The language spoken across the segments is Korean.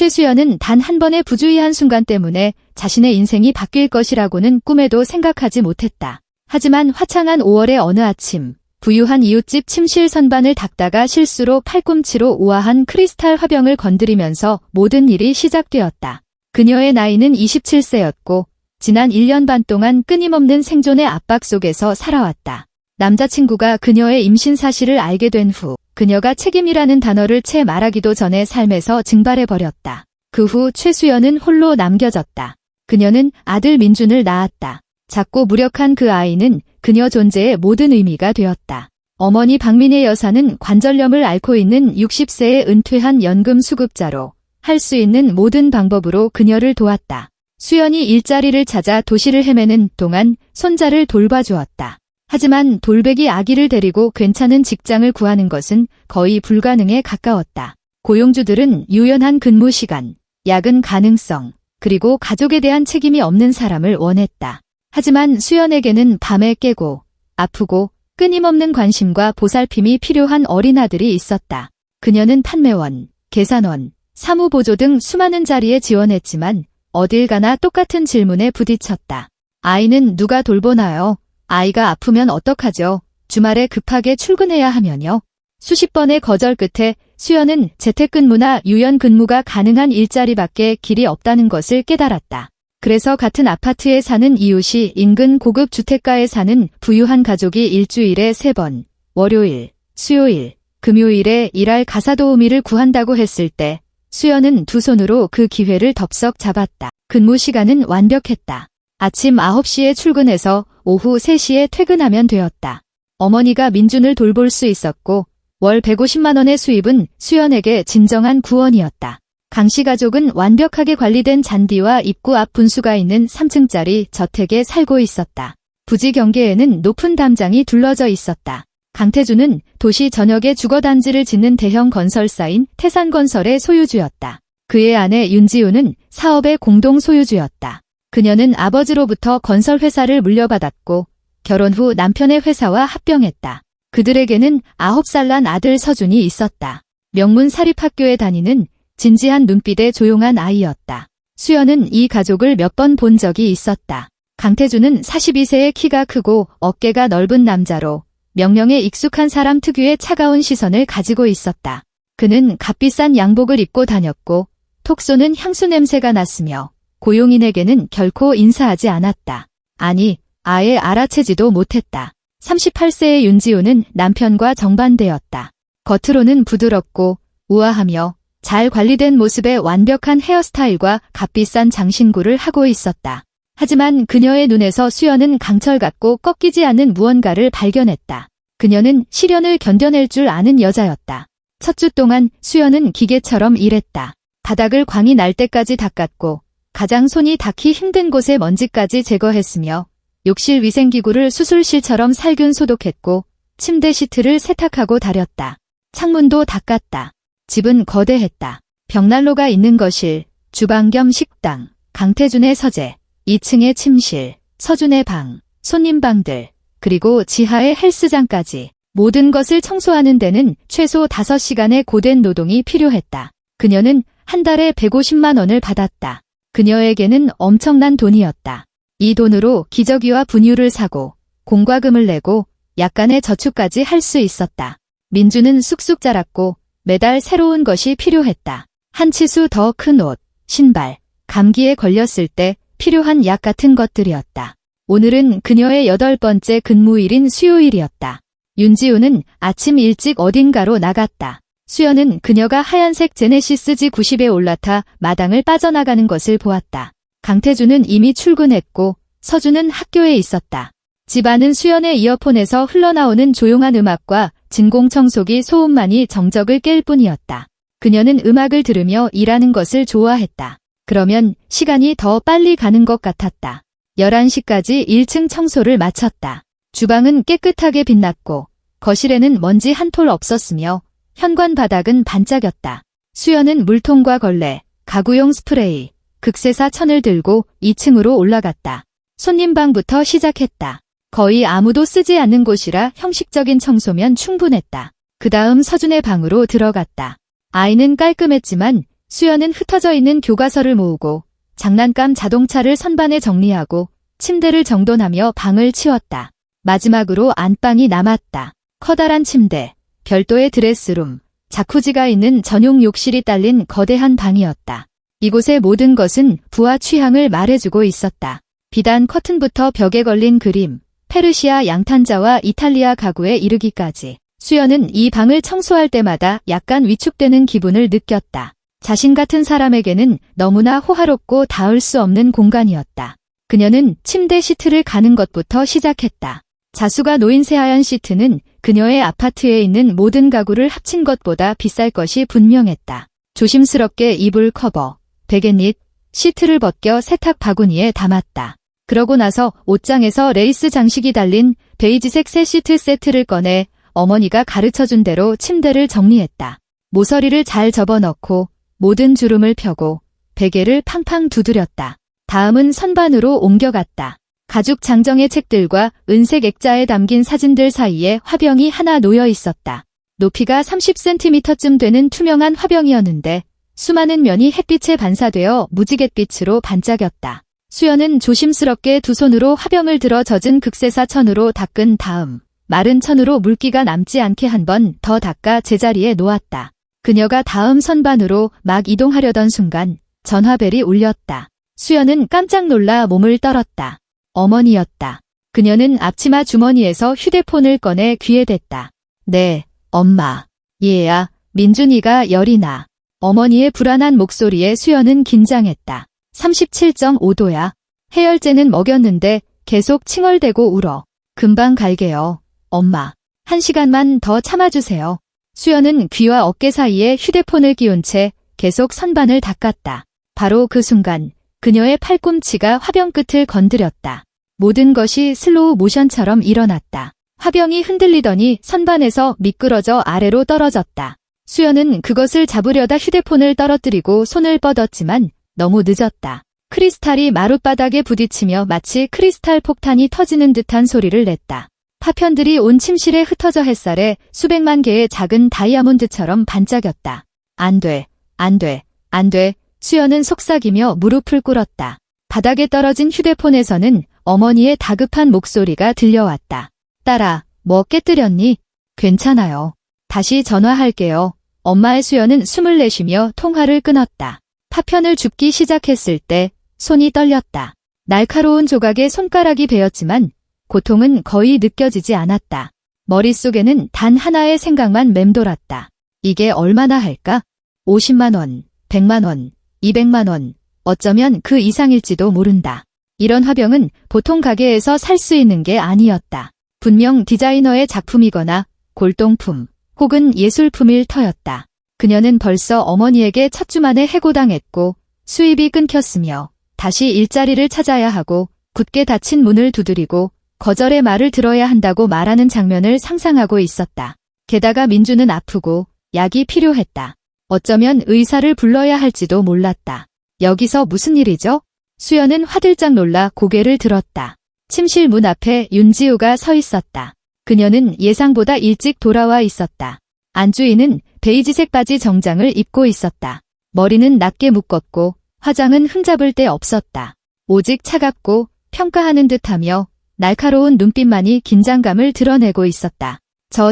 최수연은 단 한 번의 부주의한 순간 때문에 자신의 인생이 바뀔 것이라고는 꿈에도 생각하지 못했다. 하지만 화창한 5월의 어느 아침, 부유한 이웃집 침실 선반을 닦다가 실수로 팔꿈치로 우아한 크리스탈 화병을 건드리면서 모든 일이 시작되었다. 그녀의 나이는 27세였고 지난 1년 반 동안 끊임없는 생존의 압박 속에서 살아왔다. 남자친구가 그녀의 임신 사실을 알게 된 후 그녀가 책임이라는 단어를 채 말하기도 전에 삶에서 증발해버렸다. 그 후 최수연은 홀로 남겨졌다. 그녀는 아들 민준을 낳았다. 작고 무력한 그 아이는 그녀 존재의 모든 의미가 되었다. 어머니 박민혜 여사는 관절염을 앓고 있는 60세의 은퇴한 연금 수급자로 할 수 있는 모든 방법으로 그녀를 도왔다. 수연이 일자리를 찾아 도시를 헤매는 동안 손자를 돌봐주었다. 하지만 돌베기 아기를 데리고 괜찮은 직장을 구하는 것은 거의 불가능에 가까웠다. 고용주들은 유연한 근무 시간, 야근 가능성, 그리고 가족에 대한 책임이 없는 사람을 원했다. 하지만 수연에게는 밤에 깨고 아프고 끊임없는 관심과 보살핌이 필요한 어린아들이 있었다. 그녀는 판매원, 계산원, 사무보조 등 수많은 자리에 지원했지만 어딜 가나 똑같은 질문에 부딪혔다. 아이는 누가 돌보나요? 아이가 아프면 어떡하죠? 주말에 급하게 출근해야 하면요. 수십 번의 거절 끝에 수연은 재택근무나 유연근무가 가능한 일자리밖에 길이 없다는 것을 깨달았다. 그래서 같은 아파트에 사는 이웃이 인근 고급 주택가에 사는 부유한 가족이 일주일에 3번, 월요일, 수요일, 금요일에 일할 가사도우미를 구한다고 했을 때 수연은 두 손으로 그 기회를 덥석 잡았다. 근무 시간은 완벽했다. 아침 9시에 출근해서 오후 3시에 퇴근하면 되었다. 어머니가 민준을 돌볼 수 있었고 월 150만 원의 수입은 수연에게 진정한 구원이었다. 강씨 가족은 완벽하게 관리된 잔디와 입구 앞 분수가 있는 3층짜리 저택에 살고 있었다. 부지 경계에는 높은 담장이 둘러져 있었다. 강태주는 도시 전역에 주거단지를 짓는 대형 건설사인 태산건설의 소유주였다. 그의 아내 윤지우는 사업의 공동 소유주였다. 그녀는 아버지로부터 건설회사를 물려받았고 결혼 후 남편의 회사와 합병했다. 그들에게는 9살 난 아들 서준이 있었다. 명문 사립학교에 다니는 진지한 눈빛의 조용한 아이였다. 수연은 이 가족을 몇 번 본 적이 있었다. 강태주는 42세의 키가 크고 어깨가 넓은 남자로 명령에 익숙한 사람 특유의 차가운 시선을 가지고 있었다. 그는 값비싼 양복을 입고 다녔고 톡 쏘는 향수 냄새가 났으며 고용인에게는 결코 인사하지 않았다. 아니, 아예 알아채지도 못했다. 38세의 윤지우는 남편과 정반대였다. 겉으로는 부드럽고 우아하며 잘 관리된 모습의 완벽한 헤어스타일과 값비싼 장신구를 하고 있었다. 하지만 그녀의 눈에서 수연은 강철 같고 꺾이지 않는 무언가를 발견했다. 그녀는 시련을 견뎌낼 줄 아는 여자였다. 첫 주 동안 수연은 기계처럼 일했다. 바닥을 광이 날 때까지 닦았고 가장 손이 닿기 힘든 곳의 먼지까지 제거했으며 욕실 위생기구를 수술실처럼 살균 소독했고 침대 시트를 세탁하고 다렸다. 창문도 닦았다. 집은 거대했다. 벽난로가 있는 거실, 주방 겸 식당, 강태준의 서재, 2층의 침실, 서준의 방, 손님방들, 그리고 지하의 헬스장까지 모든 것을 청소하는 데는 최소 5시간의 고된 노동이 필요했다. 그녀는 한 달에 150만 원을 받았다. 그녀에게는 엄청난 돈이었다. 이 돈으로 기저귀와 분유를 사고 공과금을 내고 약간의 저축까지 할 수 있었다. 민주는 쑥쑥 자랐고 매달 새로운 것이 필요했다. 한 치수 더 큰 옷, 신발, 감기에 걸렸을 때 필요한 약 같은 것들이었다. 오늘은 그녀의 8번째 근무일인 수요일이었다. 윤지우는 아침 일찍 어딘가로 나갔다. 수연은 그녀가 하얀색 제네시스 G90에 올라타 마당을 빠져나가는 것을 보았다. 강태주는 이미 출근했고 서준은 학교에 있었다. 집안은 수연의 이어폰에서 흘러나오는 조용한 음악과 진공청소기 소음만이 정적을 깰 뿐이었다. 그녀는 음악을 들으며 일하는 것을 좋아했다. 그러면 시간이 더 빨리 가는 것 같았다. 11시까지 1층 청소를 마쳤다. 주방은 깨끗하게 빛났고 거실에는 먼지 한 톨 없었으며 현관 바닥은 반짝였다. 수연은 물통과 걸레, 가구용 스프레이, 극세사 천을 들고 2층으로 올라갔다. 손님방부터 시작했다. 거의 아무도 쓰지 않는 곳이라 형식적인 청소면 충분했다. 그 다음 서준의 방으로 들어갔다. 아이는 깔끔했지만 수연은 흩어져 있는 교과서를 모으고 장난감 자동차를 선반에 정리하고 침대를 정돈하며 방을 치웠다. 마지막으로 안방이 남았다. 커다란 침대, 별도의 드레스룸, 자쿠지가 있는 전용 욕실이 딸린 거대한 방이었다. 이곳의 모든 것은 부하 취향을 말해주고 있었다. 비단 커튼부터 벽에 걸린 그림, 페르시아 양탄자와 이탈리아 가구에 이르기까지. 수연은 이 방을 청소할 때마다 약간 위축되는 기분을 느꼈다. 자신 같은 사람에게는 너무나 호화롭고 닿을 수 없는 공간이었다. 그녀는 침대 시트를 가는 것부터 시작했다. 자수가 놓인 새하얀 시트는 그녀의 아파트에 있는 모든 가구를 합친 것보다 비쌀 것이 분명했다. 조심스럽게 이불 커버, 베갯닛, 시트를 벗겨 세탁 바구니에 담았다. 그러고 나서 옷장에서 레이스 장식이 달린 베이지색 새 시트 세트를 꺼내 어머니가 가르쳐준 대로 침대를 정리했다. 모서리를 잘 접어넣고 모든 주름을 펴고 베개를 팡팡 두드렸다. 다음은 선반으로 옮겨갔다. 가죽 장정의 책들과 은색 액자에 담긴 사진들 사이에 화병이 하나 놓여 있었다. 높이가 30cm쯤 되는 투명한 화병이었는데 수많은 면이 햇빛에 반사되어 무지갯빛으로 반짝였다. 수연은 조심스럽게 두 손으로 화병을 들어 젖은 극세사 천으로 닦은 다음 마른 천으로 물기가 남지 않게 한 번 더 닦아 제자리에 놓았다. 그녀가 다음 선반으로 막 이동하려던 순간 전화벨이 울렸다. 수연은 깜짝 놀라 몸을 떨었다. 어머니였다. 그녀는 앞치마 주머니에서 휴대폰을 꺼내 귀에 댔다. 네, 엄마. 얘야, 민준이가 열이 나. 어머니의 불안한 목소리에 수연은 긴장했다. 37.5도야. 해열제는 먹였는데 계속 칭얼대고 울어. 금방 갈게요. 엄마. 1시간만 더 참아주세요. 수연은 귀와 어깨 사이에 휴대폰을 끼운 채 계속 선반을 닦았다. 바로 그 순간 그녀의 팔꿈치가 화병 끝을 건드렸다. 모든 것이 슬로우 모션처럼 일어났다. 화병이 흔들리더니 선반에서 미끄러져 아래로 떨어졌다. 수연은 그것을 잡으려다 휴대폰을 떨어뜨리고 손을 뻗었지만 너무 늦었다. 크리스탈이 마룻바닥에 부딪히며 마치 크리스탈 폭탄이 터지는 듯한 소리를 냈다. 파편들이 온 침실에 흩어져 햇살에 수백만 개의 작은 다이아몬드처럼 반짝였다. 안 돼, 안 돼, 안 돼. 수연은 속삭이며 무릎을 꿇었다. 바닥에 떨어진 휴대폰에서는 어머니의 다급한 목소리가 들려왔다. 딸아, 뭐 깨뜨렸니? 괜찮아요. 다시 전화할게요. 엄마의 수연은 숨을 내쉬며 통화를 끊었다. 파편을 줍기 시작했을 때 손이 떨렸다. 날카로운 조각에 손가락이 베었지만 고통은 거의 느껴지지 않았다. 머릿속에는 단 하나의 생각만 맴돌았다. 이게 얼마나 할까? 50만 원, 100만 원, 200만 원, 어쩌면 그 이상일지도 모른다. 이런 화병은 보통 가게에서 살 수 있는 게 아니었다. 분명 디자이너의 작품이거나 골동품 혹은 예술품일 터였다. 그녀는 벌써 어머니에게 첫 주만에 해고당했고 수입이 끊겼으며 다시 일자리를 찾아야 하고 굳게 닫힌 문을 두드리고 거절의 말을 들어야 한다고 말하는 장면을 상상하고 있었다. 게다가 민주는 아프고 약이 필요했다. 어쩌면 의사를 불러야 할지도 몰랐다. 여기서 무슨 일이죠? 수연은 화들짝 놀라 고개를 들었다. 침실 문 앞에 윤지우가 서 있었다. 그녀는 예상보다 일찍 돌아와 있었다. 안주인은 베이지색 바지 정장을 입고 있었다. 머리는 낮게 묶었고 화장은 흠잡을 데 없었다. 오직 차갑고 평가하는 듯하며 날카로운 눈빛만이 긴장감을 드러내고 있었다.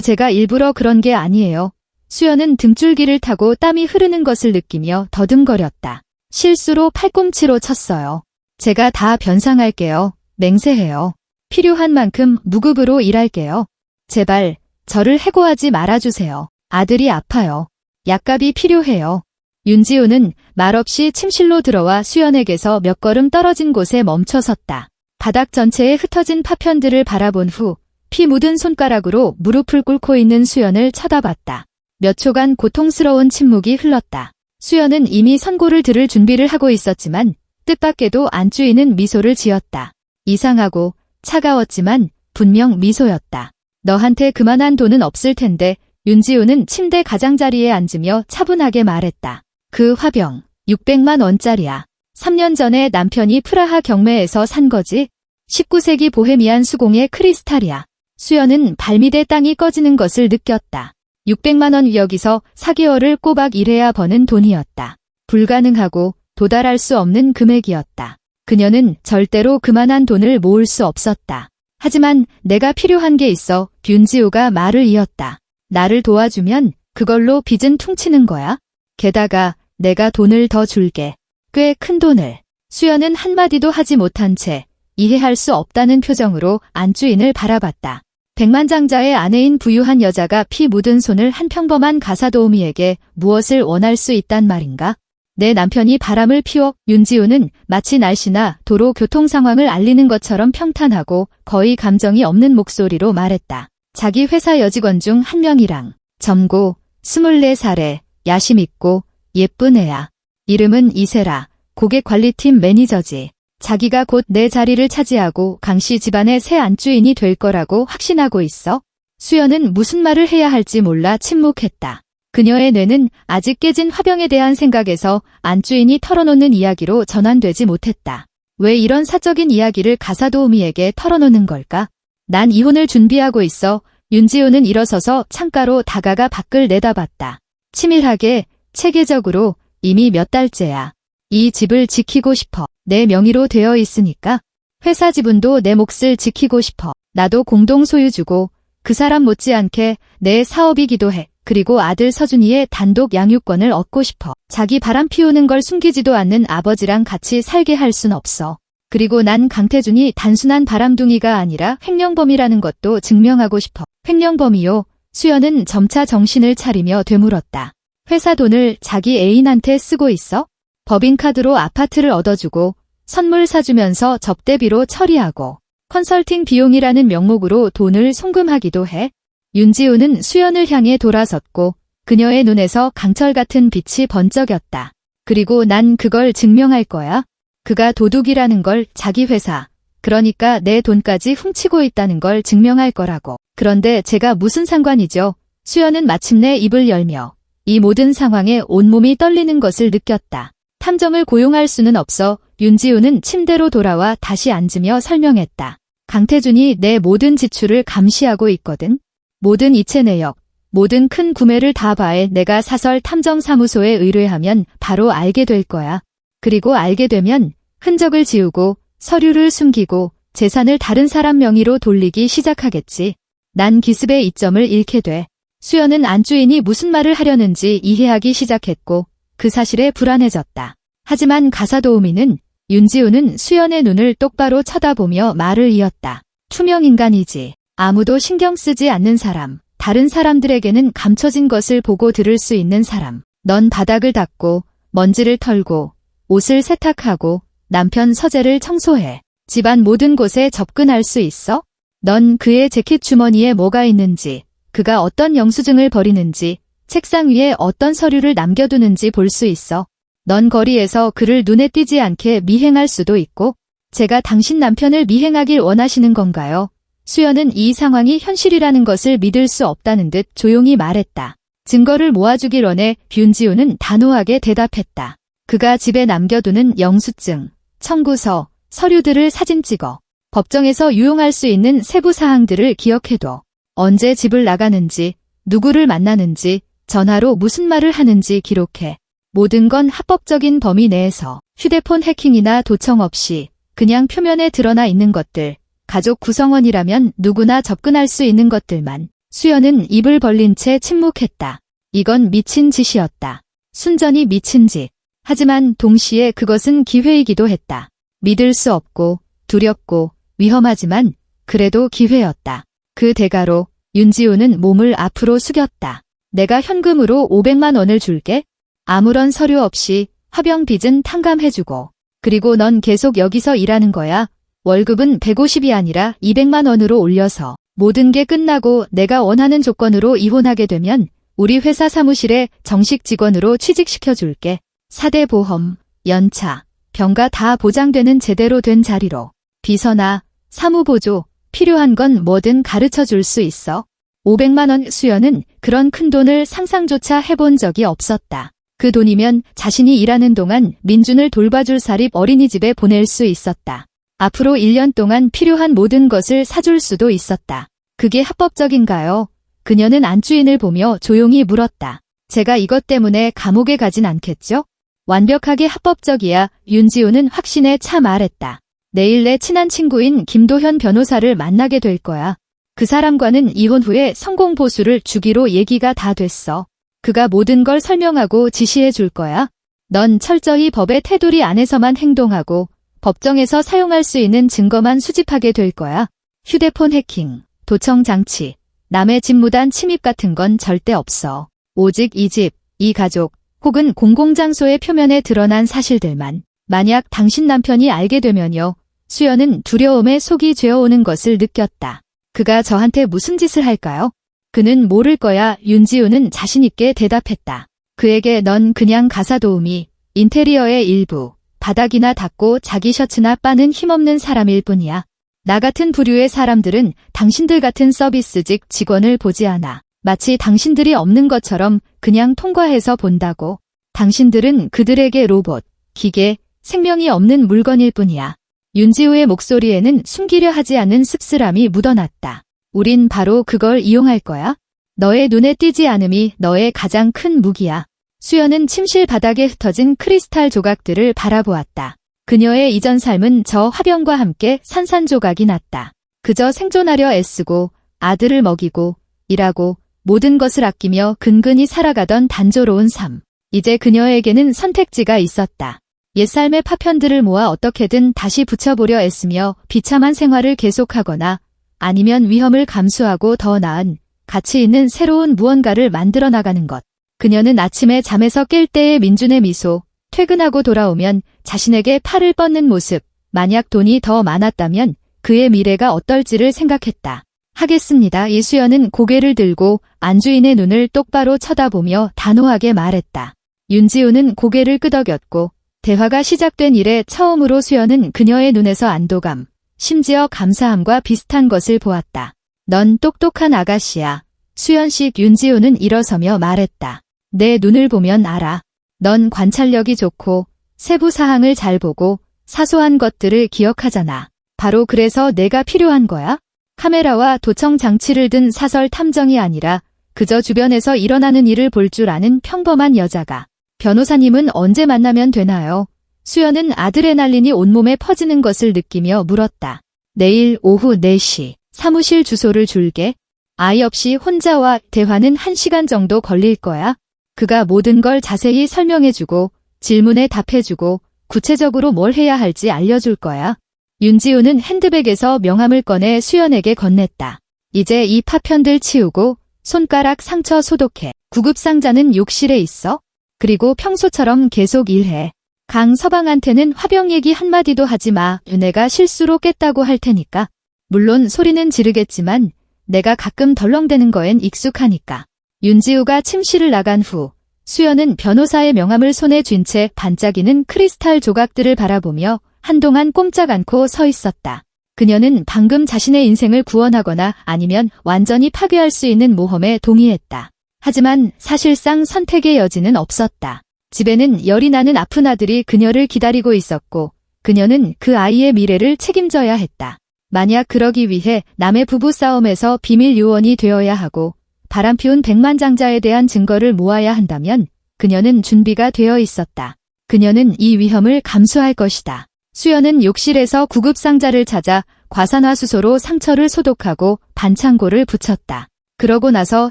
제가 일부러 그런 게 아니에요. 수연은 등줄기를 타고 땀이 흐르는 것을 느끼며 더듬거렸다. 실수로 팔꿈치로 쳤어요. 제가 다 변상할게요. 맹세해요. 필요한 만큼 무급으로 일할게요. 제발 저를 해고하지 말아주세요. 아들이 아파요. 약값이 필요해요. 윤지우는 말없이 침실로 들어와 수연에게서 몇 걸음 떨어진 곳에 멈춰섰다. 바닥 전체에 흩어진 파편들을 바라본 후 피 묻은 손가락으로 무릎을 꿇고 있는 수연을 쳐다봤다. 몇 초간 고통스러운 침묵이 흘렀다. 수연은 이미 선고를 들을 준비를 하고 있었지만 뜻밖에도 안주인은 미소를 지었다. 이상하고 차가웠지만 분명 미소였다. 너한테 그만한 돈은 없을 텐데. 윤지우는 침대 가장자리에 앉으며 차분하게 말했다. 그 화병 600만 원짜리야. 3년 전에 남편이 프라하 경매에서 산 거지. 19세기 보헤미안 수공의 크리스탈이야. 수연은 발밑에 땅이 꺼지는 것을 느꼈다. 600만 원 여기서 4개월을 꼬박 일해야 버는 돈이었다. 불가능하고 도달할 수 없는 금액이었다. 그녀는 절대로 그만한 돈을 모을 수 없었다. 하지만 내가 필요한 게 있어. 윤지우가 말을 이었다. 나를 도와주면 그걸로 빚은 퉁치는 거야? 게다가 내가 돈을 더 줄게. 꽤 큰 돈을. 수연은 한마디도 하지 못한 채 이해할 수 없다는 표정으로 안주인을 바라봤다. 백만장자의 아내인 부유한 여자가 피 묻은 손을 한 평범한 가사도우미에게 무엇을 원할 수 있단 말인가? 내 남편이 바람을 피워. 윤지우는 마치 날씨나 도로 교통 상황을 알리는 것처럼 평탄하고 거의 감정이 없는 목소리로 말했다. 자기 회사 여직원 중 한 명이랑 젊고 24살에 야심 있고 예쁜 애야. 이름은 이세라. 고객관리팀 매니저지. 자기가 곧 내 자리를 차지하고 강씨 집안의 새 안주인이 될 거라고 확신하고 있어. 수연은 무슨 말을 해야 할지 몰라 침묵했다. 그녀의 뇌는 아직 깨진 화병에 대한 생각에서 안주인이 털어놓는 이야기로 전환되지 못했다. 왜 이런 사적인 이야기를 가사도우미에게 털어놓는 걸까? 난 이혼을 준비하고 있어. 윤지우는 일어서서 창가로 다가가 밖을 내다봤다. 치밀하게, 체계적으로 이미 몇 달째야. 이 집을 지키고 싶어. 내 명의로 되어 있으니까. 회사 지분도 내 몫을 지키고 싶어. 나도 공동 소유주고 그 사람 못지않게 내 사업이기도 해. 그리고 아들 서준이의 단독 양육권을 얻고 싶어. 자기 바람 피우는 걸 숨기지도 않는 아버지랑 같이 살게 할 순 없어. 그리고 난 강태준이 단순한 바람둥이가 아니라 횡령범이라는 것도 증명하고 싶어. 횡령범이요? 수연은 점차 정신을 차리며 되물었다. 회사 돈을 자기 애인한테 쓰고 있어? 법인카드로 아파트를 얻어주고 선물 사주면서 접대비로 처리하고 컨설팅 비용이라는 명목으로 돈을 송금하기도 해? 윤지우는 수연을 향해 돌아섰고 그녀의 눈에서 강철 같은 빛이 번쩍였다. 그리고 난 그걸 증명할 거야. 그가 도둑이라는 걸 자기 회사, 그러니까 내 돈까지 훔치고 있다는 걸 증명할 거라고. 그런데 제가 무슨 상관이죠? 수연은 마침내 입을 열며 이 모든 상황에 온몸이 떨리는 것을 느꼈다. 탐정을 고용할 수는 없어. 윤지우는 침대로 돌아와 다시 앉으며 설명했다. 강태준이 내 모든 지출을 감시하고 있거든. 모든 이체 내역, 모든 큰 구매를 다 봐해. 내가 사설 탐정사무소에 의뢰하면 바로 알게 될 거야. 그리고 알게 되면 흔적을 지우고 서류를 숨기고 재산을 다른 사람 명의로 돌리기 시작하겠지. 난 기습의 이점을 잃게 돼. 수연은 안주인이 무슨 말을 하려는지 이해하기 시작했고 그 사실에 불안해졌다. 하지만 가사도우미는 윤지우는 수연의 눈을 똑바로 쳐다보며 말을 이었다. 투명인간이지. 아무도 신경 쓰지 않는 사람. 다른 사람들에게는 감춰진 것을 보고 들을 수 있는 사람. 넌 바닥을 닦고 먼지를 털고 옷을 세탁하고 남편 서재를 청소해. 집안 모든 곳에 접근할 수 있어? 넌 그의 재킷 주머니에 뭐가 있는지, 그가 어떤 영수증을 버리는지, 책상 위에 어떤 서류를 남겨두는지 볼 수 있어. 넌 거리에서 그를 눈에 띄지 않게 미행할 수도 있고. 제가 당신 남편을 미행하길 원하시는 건가요? 수연은 이 상황이 현실이라는 것을 믿을 수 없다는 듯 조용히 말했다. 증거를 모아주길 원해. 윤지우는 단호하게 대답했다. 그가 집에 남겨두는 영수증, 청구서, 서류들을 사진 찍어. 법정에서 유용할 수 있는 세부 사항들을 기억해둬. 언제 집을 나가는지, 누구를 만나는지, 전화로 무슨 말을 하는지 기록해. 모든 건 합법적인 범위 내에서. 휴대폰 해킹이나 도청 없이 그냥 표면에 드러나 있는 것들. 가족 구성원이라면 누구나 접근할 수 있는 것들만. 수연은 입을 벌린 채 침묵했다. 이건 미친 짓이었다. 순전히 미친 짓. 하지만 동시에 그것은 기회이기도 했다. 믿을 수 없고 두렵고 위험하지만 그래도 기회였다. 그 대가로 윤지우는 몸을 앞으로 숙였다. 내가 현금으로 500만 원을 줄게. 아무런 서류 없이 화병 빚은 탕감해주고. 그리고 넌 계속 여기서 일하는 거야. 월급은 150이 아니라 200만 원으로 올려서. 모든 게 끝나고 내가 원하는 조건으로 이혼하게 되면 우리 회사 사무실에 정식 직원으로 취직시켜줄게. 4대 보험, 연차, 병가 다 보장되는 제대로 된 자리로. 비서나 사무보조, 필요한 건 뭐든 가르쳐줄 수 있어. 500만 원. 수연은 그런 큰 돈을 상상조차 해본 적이 없었다. 그 돈이면 자신이 일하는 동안 민준을 돌봐줄 사립 어린이집에 보낼 수 있었다. 앞으로 1년 동안 필요한 모든 것을 사줄 수도 있었다. 그게 합법적인가요? 그녀는 안주인을 보며 조용히 물었다. 제가 이것 때문에 감옥에 가진 않겠죠? 완벽하게 합법적이야. 윤지우는 확신에 차 말했다. 내일 내 친한 친구인 김도현 변호사를 만나게 될 거야. 그 사람과는 이혼 후에 성공 보수를 주기로 얘기가 다 됐어. 그가 모든 걸 설명하고 지시해 줄 거야. 넌 철저히 법의 테두리 안에서만 행동하고 법정에서 사용할 수 있는 증거만 수집하게 될 거야. 휴대폰 해킹, 도청 장치, 남의 집 무단 침입 같은 건 절대 없어. 오직 이 집, 이 가족, 혹은 공공장소의 표면에 드러난 사실들만. 만약 당신 남편이 알게 되면요. 수연은 두려움에 속이 죄어오는 것을 느꼈다. 그가 저한테 무슨 짓을 할까요? 그는 모를 거야. 윤지우는 자신있게 대답했다. 그에게 넌 그냥 가사 도우미, 인테리어의 일부, 바닥이나 닦고 자기 셔츠나 빠는 힘없는 사람일 뿐이야. 나 같은 부류의 사람들은 당신들 같은 서비스직 직원을 보지 않아. 마치 당신들이 없는 것처럼 그냥 통과해서 본다고. 당신들은 그들에게 로봇, 기계, 생명이 없는 물건일 뿐이야. 윤지우의 목소리에는 숨기려 하지 않는 씁쓸함이 묻어났다. 우린 바로 그걸 이용할 거야. 너의 눈에 띄지 않음이 너의 가장 큰 무기야. 수연은 침실 바닥에 흩어진 크리스탈 조각들을 바라보았다. 그녀의 이전 삶은 저 화병과 함께 산산조각이 났다. 그저 생존하려 애쓰고 아들을 먹이고 일하고 모든 것을 아끼며 근근히 살아가던 단조로운 삶. 이제 그녀에게는 선택지가 있었다. 옛삶의 파편들을 모아 어떻게든 다시 붙여보려 애쓰며 비참한 생활을 계속하거나 아니면 위험을 감수하고 더 나은 가치 있는 새로운 무언가를 만들어 나가는 것. 그녀는 아침에 잠에서 깰 때의 민준의 미소, 퇴근하고 돌아오면 자신에게 팔을 뻗는 모습, 만약 돈이 더 많았다면 그의 미래가 어떨지를 생각했다. 하겠습니다. 이수연은 고개를 들고 안주인의 눈을 똑바로 쳐다보며 단호하게 말했다. 윤지우는 고개를 끄덕였고 대화가 시작된 이래 처음으로 수연은 그녀의 눈에서 안도감, 심지어 감사함과 비슷한 것을 보았다. 넌 똑똑한 아가씨야. 수연식. 윤지우는 일어서며 말했다. 내 눈을 보면 알아. 넌 관찰력이 좋고 세부 사항을 잘 보고 사소한 것들을 기억하잖아. 바로 그래서 내가 필요한 거야. 카메라와 도청 장치를 든 사설 탐정이 아니라 그저 주변에서 일어나는 일을 볼 줄 아는 평범한 여자가. 변호사님은 언제 만나면 되나요? 수연은 아드레날린이 온몸에 퍼지는 것을 느끼며 물었다. 내일 오후 4시. 사무실 주소를 줄게. 아이 없이 혼자와 대화는 1시간 정도 걸릴 거야. 그가 모든 걸 자세히 설명해주고 질문에 답해주고 구체적으로 뭘 해야 할지 알려줄 거야. 윤지우는 핸드백에서 명함을 꺼내 수연에게 건넸다. 이제 이 파편들 치우고 손가락 상처 소독해. 구급상자는 욕실에 있어. 그리고 평소처럼 계속 일해. 강서방한테는 화병 얘기 한마디도 하지 마. 내가 실수로 깼다고 할 테니까. 물론 소리는 지르겠지만 내가 가끔 덜렁대는 거엔 익숙하니까. 윤지우가 침실을 나간 후 수연은 변호사의 명함을 손에 쥔 채 반짝이는 크리스탈 조각들을 바라보며 한동안 꼼짝 않고 서 있었다. 그녀는 방금 자신의 인생을 구원하거나 아니면 완전히 파괴할 수 있는 모험에 동의했다. 하지만 사실상 선택의 여지는 없었다. 집에는 열이 나는 아픈 아들이 그녀를 기다리고 있었고 그녀는 그 아이의 미래를 책임져야 했다. 만약 그러기 위해 남의 부부싸움에서 비밀 요원이 되어야 하고 바람피운 백만장자에 대한 증거를 모아야 한다면 그녀는 준비가 되어 있었다. 그녀는 이 위험을 감수할 것이다. 수연은 욕실에서 구급상자를 찾아 과산화수소로 상처를 소독하고 반창고를 붙였다. 그러고 나서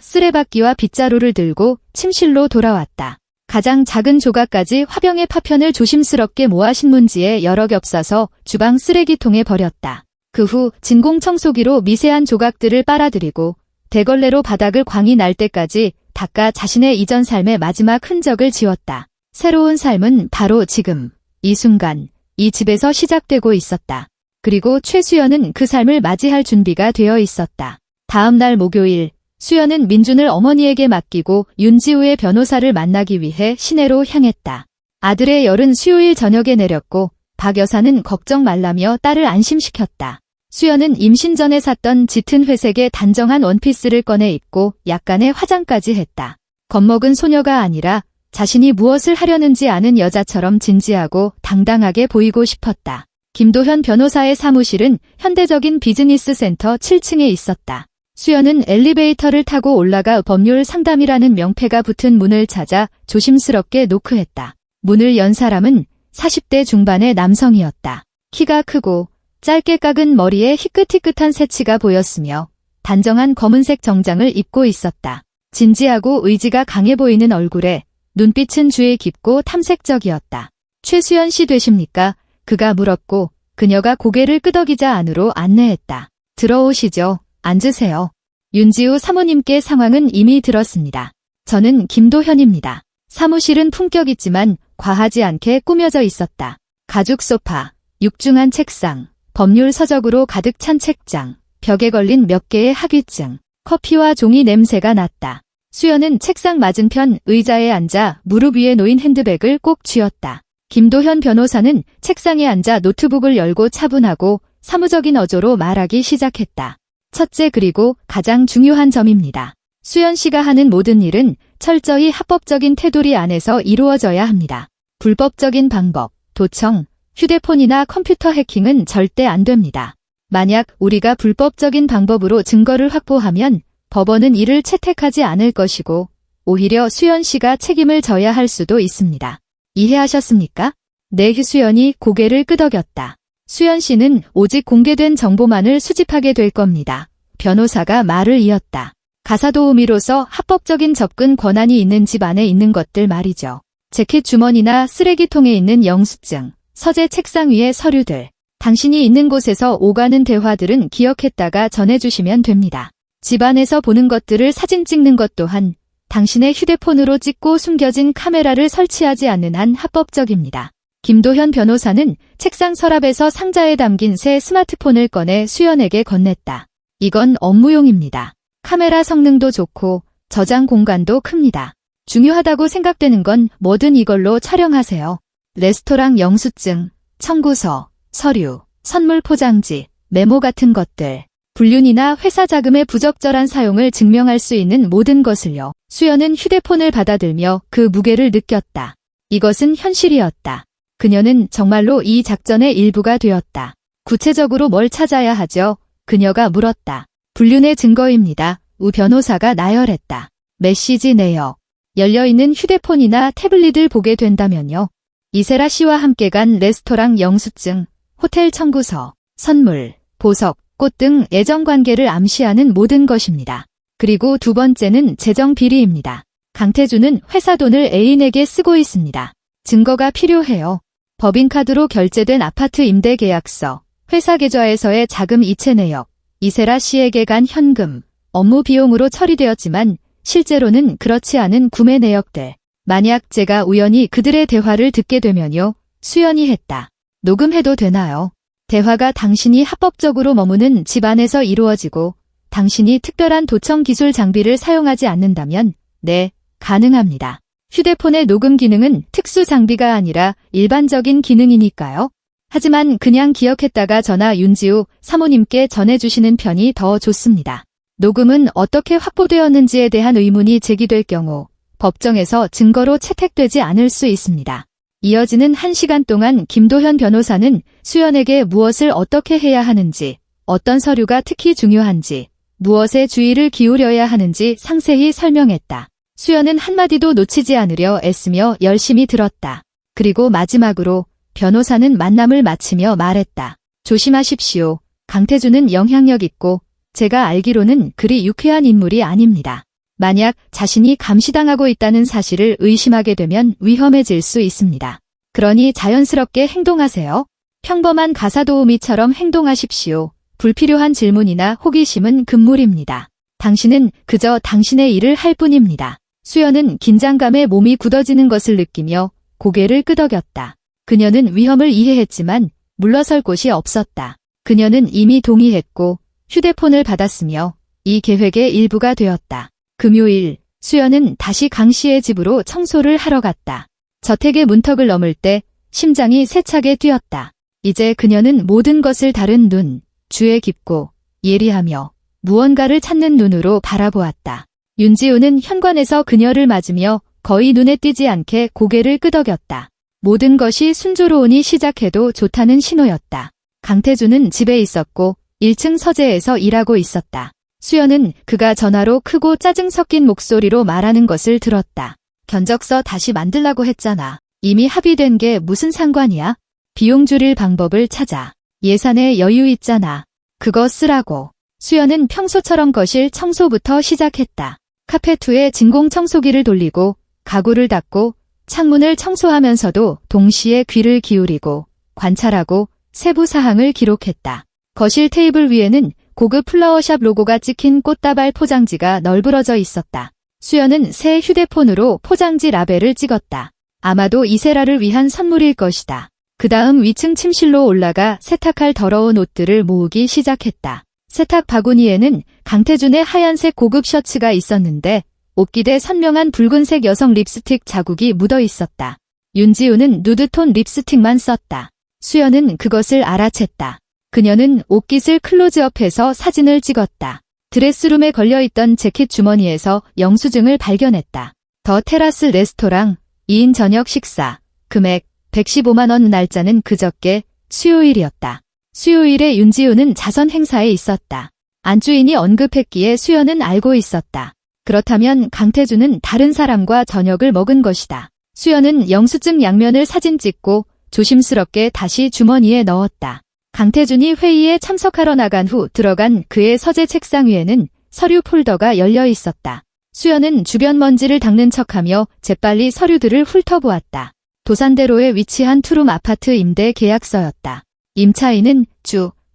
쓰레받기와 빗자루를 들고 침실로 돌아왔다. 가장 작은 조각까지 화병의 파편을 조심스럽게 모아 신문지에 여러 겹 싸서 주방 쓰레기통에 버렸다. 그 후 진공청소기로 미세한 조각들을 빨아들이고 대걸레로 바닥을 광이 날 때까지 닦아 자신의 이전 삶의 마지막 흔적을 지웠다. 새로운 삶은 바로 지금, 이 순간, 이 집에서 시작되고 있었다. 그리고 최수연은 그 삶을 맞이할 준비가 되어 있었다. 다음 날 목요일, 수연은 민준을 어머니에게 맡기고 윤지우의 변호사를 만나기 위해 시내로 향했다. 아들의 열은 수요일 저녁에 내렸고 박 여사는 걱정 말라며 딸을 안심시켰다. 수연은 임신 전에 샀던 짙은 회색의 단정한 원피스를 꺼내 입고 약간의 화장까지 했다. 겁먹은 소녀가 아니라 자신이 무엇을 하려는지 아는 여자처럼 진지하고 당당하게 보이고 싶었다. 김도현 변호사의 사무실은 현대적인 비즈니스 센터 7층에 있었다. 수연은 엘리베이터를 타고 올라가 법률 상담이라는 명패가 붙은 문을 찾아 조심스럽게 노크했다. 문을 연 사람은 40대 중반의 남성이었다. 키가 크고 짧게 깎은 머리에 희끗희끗한 새치가 보였으며 단정한 검은색 정장을 입고 있었다. 진지하고 의지가 강해 보이는 얼굴에 눈빛은 주의 깊고 탐색적이었다. 최수연 씨 되십니까? 그가 물었고 그녀가 고개를 끄덕이자 안으로 안내했다. 들어오시죠. 앉으세요. 윤지우 사모님께 상황은 이미 들었습니다. 저는 김도현입니다. 사무실은 품격 있지만 과하지 않게 꾸며져 있었다. 가죽 소파, 육중한 책상, 법률 서적으로 가득 찬 책장, 벽에 걸린 몇 개의 학위증, 커피와 종이 냄새가 났다. 수연은 책상 맞은편 의자에 앉아 무릎 위에 놓인 핸드백을 꼭 쥐었다. 김도현 변호사는 책상에 앉아 노트북을 열고 차분하고 사무적인 어조로 말하기 시작했다. 첫째 그리고 가장 중요한 점입니다. 수연 씨가 하는 모든 일은 철저히 합법적인 테두리 안에서 이루어져야 합니다. 불법적인 방법, 도청, 휴대폰이나 컴퓨터 해킹은 절대 안 됩니다. 만약 우리가 불법적인 방법으로 증거를 확보하면 법원은 이를 채택하지 않을 것이고 오히려 수연 씨가 책임을 져야 할 수도 있습니다. 이해하셨습니까? 네. 수연이 고개를 끄덕였다. 수연 씨는 오직 공개된 정보만을 수집하게 될 겁니다. 변호사가 말을 이었다. 가사도우미로서 합법적인 접근 권한이 있는 집 안에 있는 것들 말이죠. 재킷 주머니나 쓰레기통에 있는 영수증, 서재 책상 위의 서류들. 당신이 있는 곳에서 오가는 대화들은 기억했다가 전해주시면 됩니다. 집안에서 보는 것들을 사진 찍는 것 또한 당신의 휴대폰으로 찍고 숨겨진 카메라를 설치하지 않는 한 합법적입니다. 김도현 변호사는 책상 서랍에서 상자에 담긴 새 스마트폰을 꺼내 수연에게 건넸다. 이건 업무용입니다. 카메라 성능도 좋고 저장 공간도 큽니다. 중요하다고 생각되는 건 뭐든 이걸로 촬영하세요. 레스토랑 영수증, 청구서, 서류, 선물 포장지, 메모 같은 것들. 불륜이나 회사 자금의 부적절한 사용을 증명할 수 있는 모든 것을요. 수연은 휴대폰을 받아들며 그 무게를 느꼈다. 이것은 현실이었다. 그녀는 정말로 이 작전의 일부가 되었다. 구체적으로 뭘 찾아야 하죠? 그녀가 물었다. 불륜의 증거입니다. 우 변호사가 나열했다. 메시지 내역. 열려있는 휴대폰이나 태블릿을 보게 된다면요. 이세라 씨와 함께 간 레스토랑 영수증, 호텔 청구서, 선물, 보석, 꽃 등 애정관계를 암시하는 모든 것입니다. 그리고 두 번째는 재정 비리입니다. 강태주는 회사 돈을 애인에게 쓰고 있습니다. 증거가 필요해요. 법인카드로 결제된 아파트 임대 계약서, 회사 계좌에서의 자금 이체 내역, 이세라 씨에게 간 현금, 업무 비용으로 처리되었지만 실제로는 그렇지 않은 구매 내역들. 만약 제가 우연히 그들의 대화를 듣게 되면요. 수연이 했다. 녹음해도 되나요? 대화가 당신이 합법적으로 머무는 집 안에서 이루어지고 당신이 특별한 도청 기술 장비를 사용하지 않는다면 네, 가능합니다. 휴대폰의 녹음 기능은 특수 장비가 아니라 일반적인 기능이니까요. 하지만 그냥 기억했다가 저나 윤지우 사모님께 전해주시는 편이 더 좋습니다. 녹음은 어떻게 확보되었는지에 대한 의문이 제기될 경우 법정에서 증거로 채택되지 않을 수 있습니다. 이어지는 1시간 동안 김도현 변호사는 수연에게 무엇을 어떻게 해야 하는지, 어떤 서류가 특히 중요한지, 무엇에 주의를 기울여야 하는지 상세히 설명했다. 수연은 한마디도 놓치지 않으려 애쓰며 열심히 들었다. 그리고 마지막으로 변호사는 만남을 마치며 말했다. 조심하십시오. 강태주는 영향력 있고 제가 알기로는 그리 유쾌한 인물이 아닙니다. 만약 자신이 감시당하고 있다는 사실을 의심하게 되면 위험해질 수 있습니다. 그러니 자연스럽게 행동하세요. 평범한 가사도우미처럼 행동하십시오. 불필요한 질문이나 호기심은 금물입니다. 당신은 그저 당신의 일을 할 뿐입니다. 수연은 긴장감에 몸이 굳어지는 것을 느끼며 고개를 끄덕였다. 그녀는 위험을 이해했지만 물러설 곳이 없었다. 그녀는 이미 동의했고 휴대폰을 받았으며 이 계획의 일부가 되었다. 금요일, 수연은 다시 강 씨의 집으로 청소를 하러 갔다. 저택의 문턱을 넘을 때 심장이 세차게 뛰었다. 이제 그녀는 모든 것을 다른 눈, 주의 깊고 예리하며 무언가를 찾는 눈으로 바라보았다. 윤지우는 현관에서 그녀를 맞으며 거의 눈에 띄지 않게 고개를 끄덕였다. 모든 것이 순조로우니 시작해도 좋다는 신호였다. 강태주는 집에 있었고 1층 서재에서 일하고 있었다. 수연은 그가 전화로 크고 짜증 섞인 목소리로 말하는 것을 들었다. 견적서 다시 만들라고 했잖아. 이미 합의된 게 무슨 상관이야? 비용 줄일 방법을 찾아. 예산에 여유 있잖아. 그거 쓰라고. 수연은 평소처럼 거실 청소부터 시작했다. 카페2에 진공 청소기를 돌리고 가구를 닦고 창문을 청소하면서도 동시에 귀를 기울이고 관찰하고 세부 사항을 기록했다. 거실 테이블 위에는 고급 플라워샵 로고가 찍힌 꽃다발 포장지가 널브러져 있었다. 수연은 새 휴대폰으로 포장지 라벨을 찍었다. 아마도 이세라를 위한 선물일 것이다. 그 다음 위층 침실로 올라가 세탁할 더러운 옷들을 모으기 시작했다. 세탁 바구니에는 강태준의 하얀색 고급 셔츠가 있었는데 옷깃에 선명한 붉은색 여성 립스틱 자국이 묻어 있었다. 윤지우는 누드톤 립스틱만 썼다. 수연은 그것을 알아챘다. 그녀는 옷깃을 클로즈업해서 사진을 찍었다. 드레스룸에 걸려있던 재킷 주머니에서 영수증을 발견했다. 더 테라스 레스토랑 2인 저녁 식사 금액 115만 원 날짜는 그저께 수요일이었다. 수요일에 윤지우는 자선 행사에 있었다. 안주인이 언급했기에 수연은 알고 있었다. 그렇다면 강태준은 다른 사람과 저녁을 먹은 것이다. 수연은 영수증 양면을 사진 찍고 조심스럽게 다시 주머니에 넣었다. 강태준이 회의에 참석하러 나간 후 들어간 그의 서재 책상 위에는 서류 폴더가 열려 있었다. 수연은 주변 먼지를 닦는 척하며 재빨리 서류들을 훑어보았다. 도산대로에 위치한 투룸 아파트 임대 계약서였다. 임차인은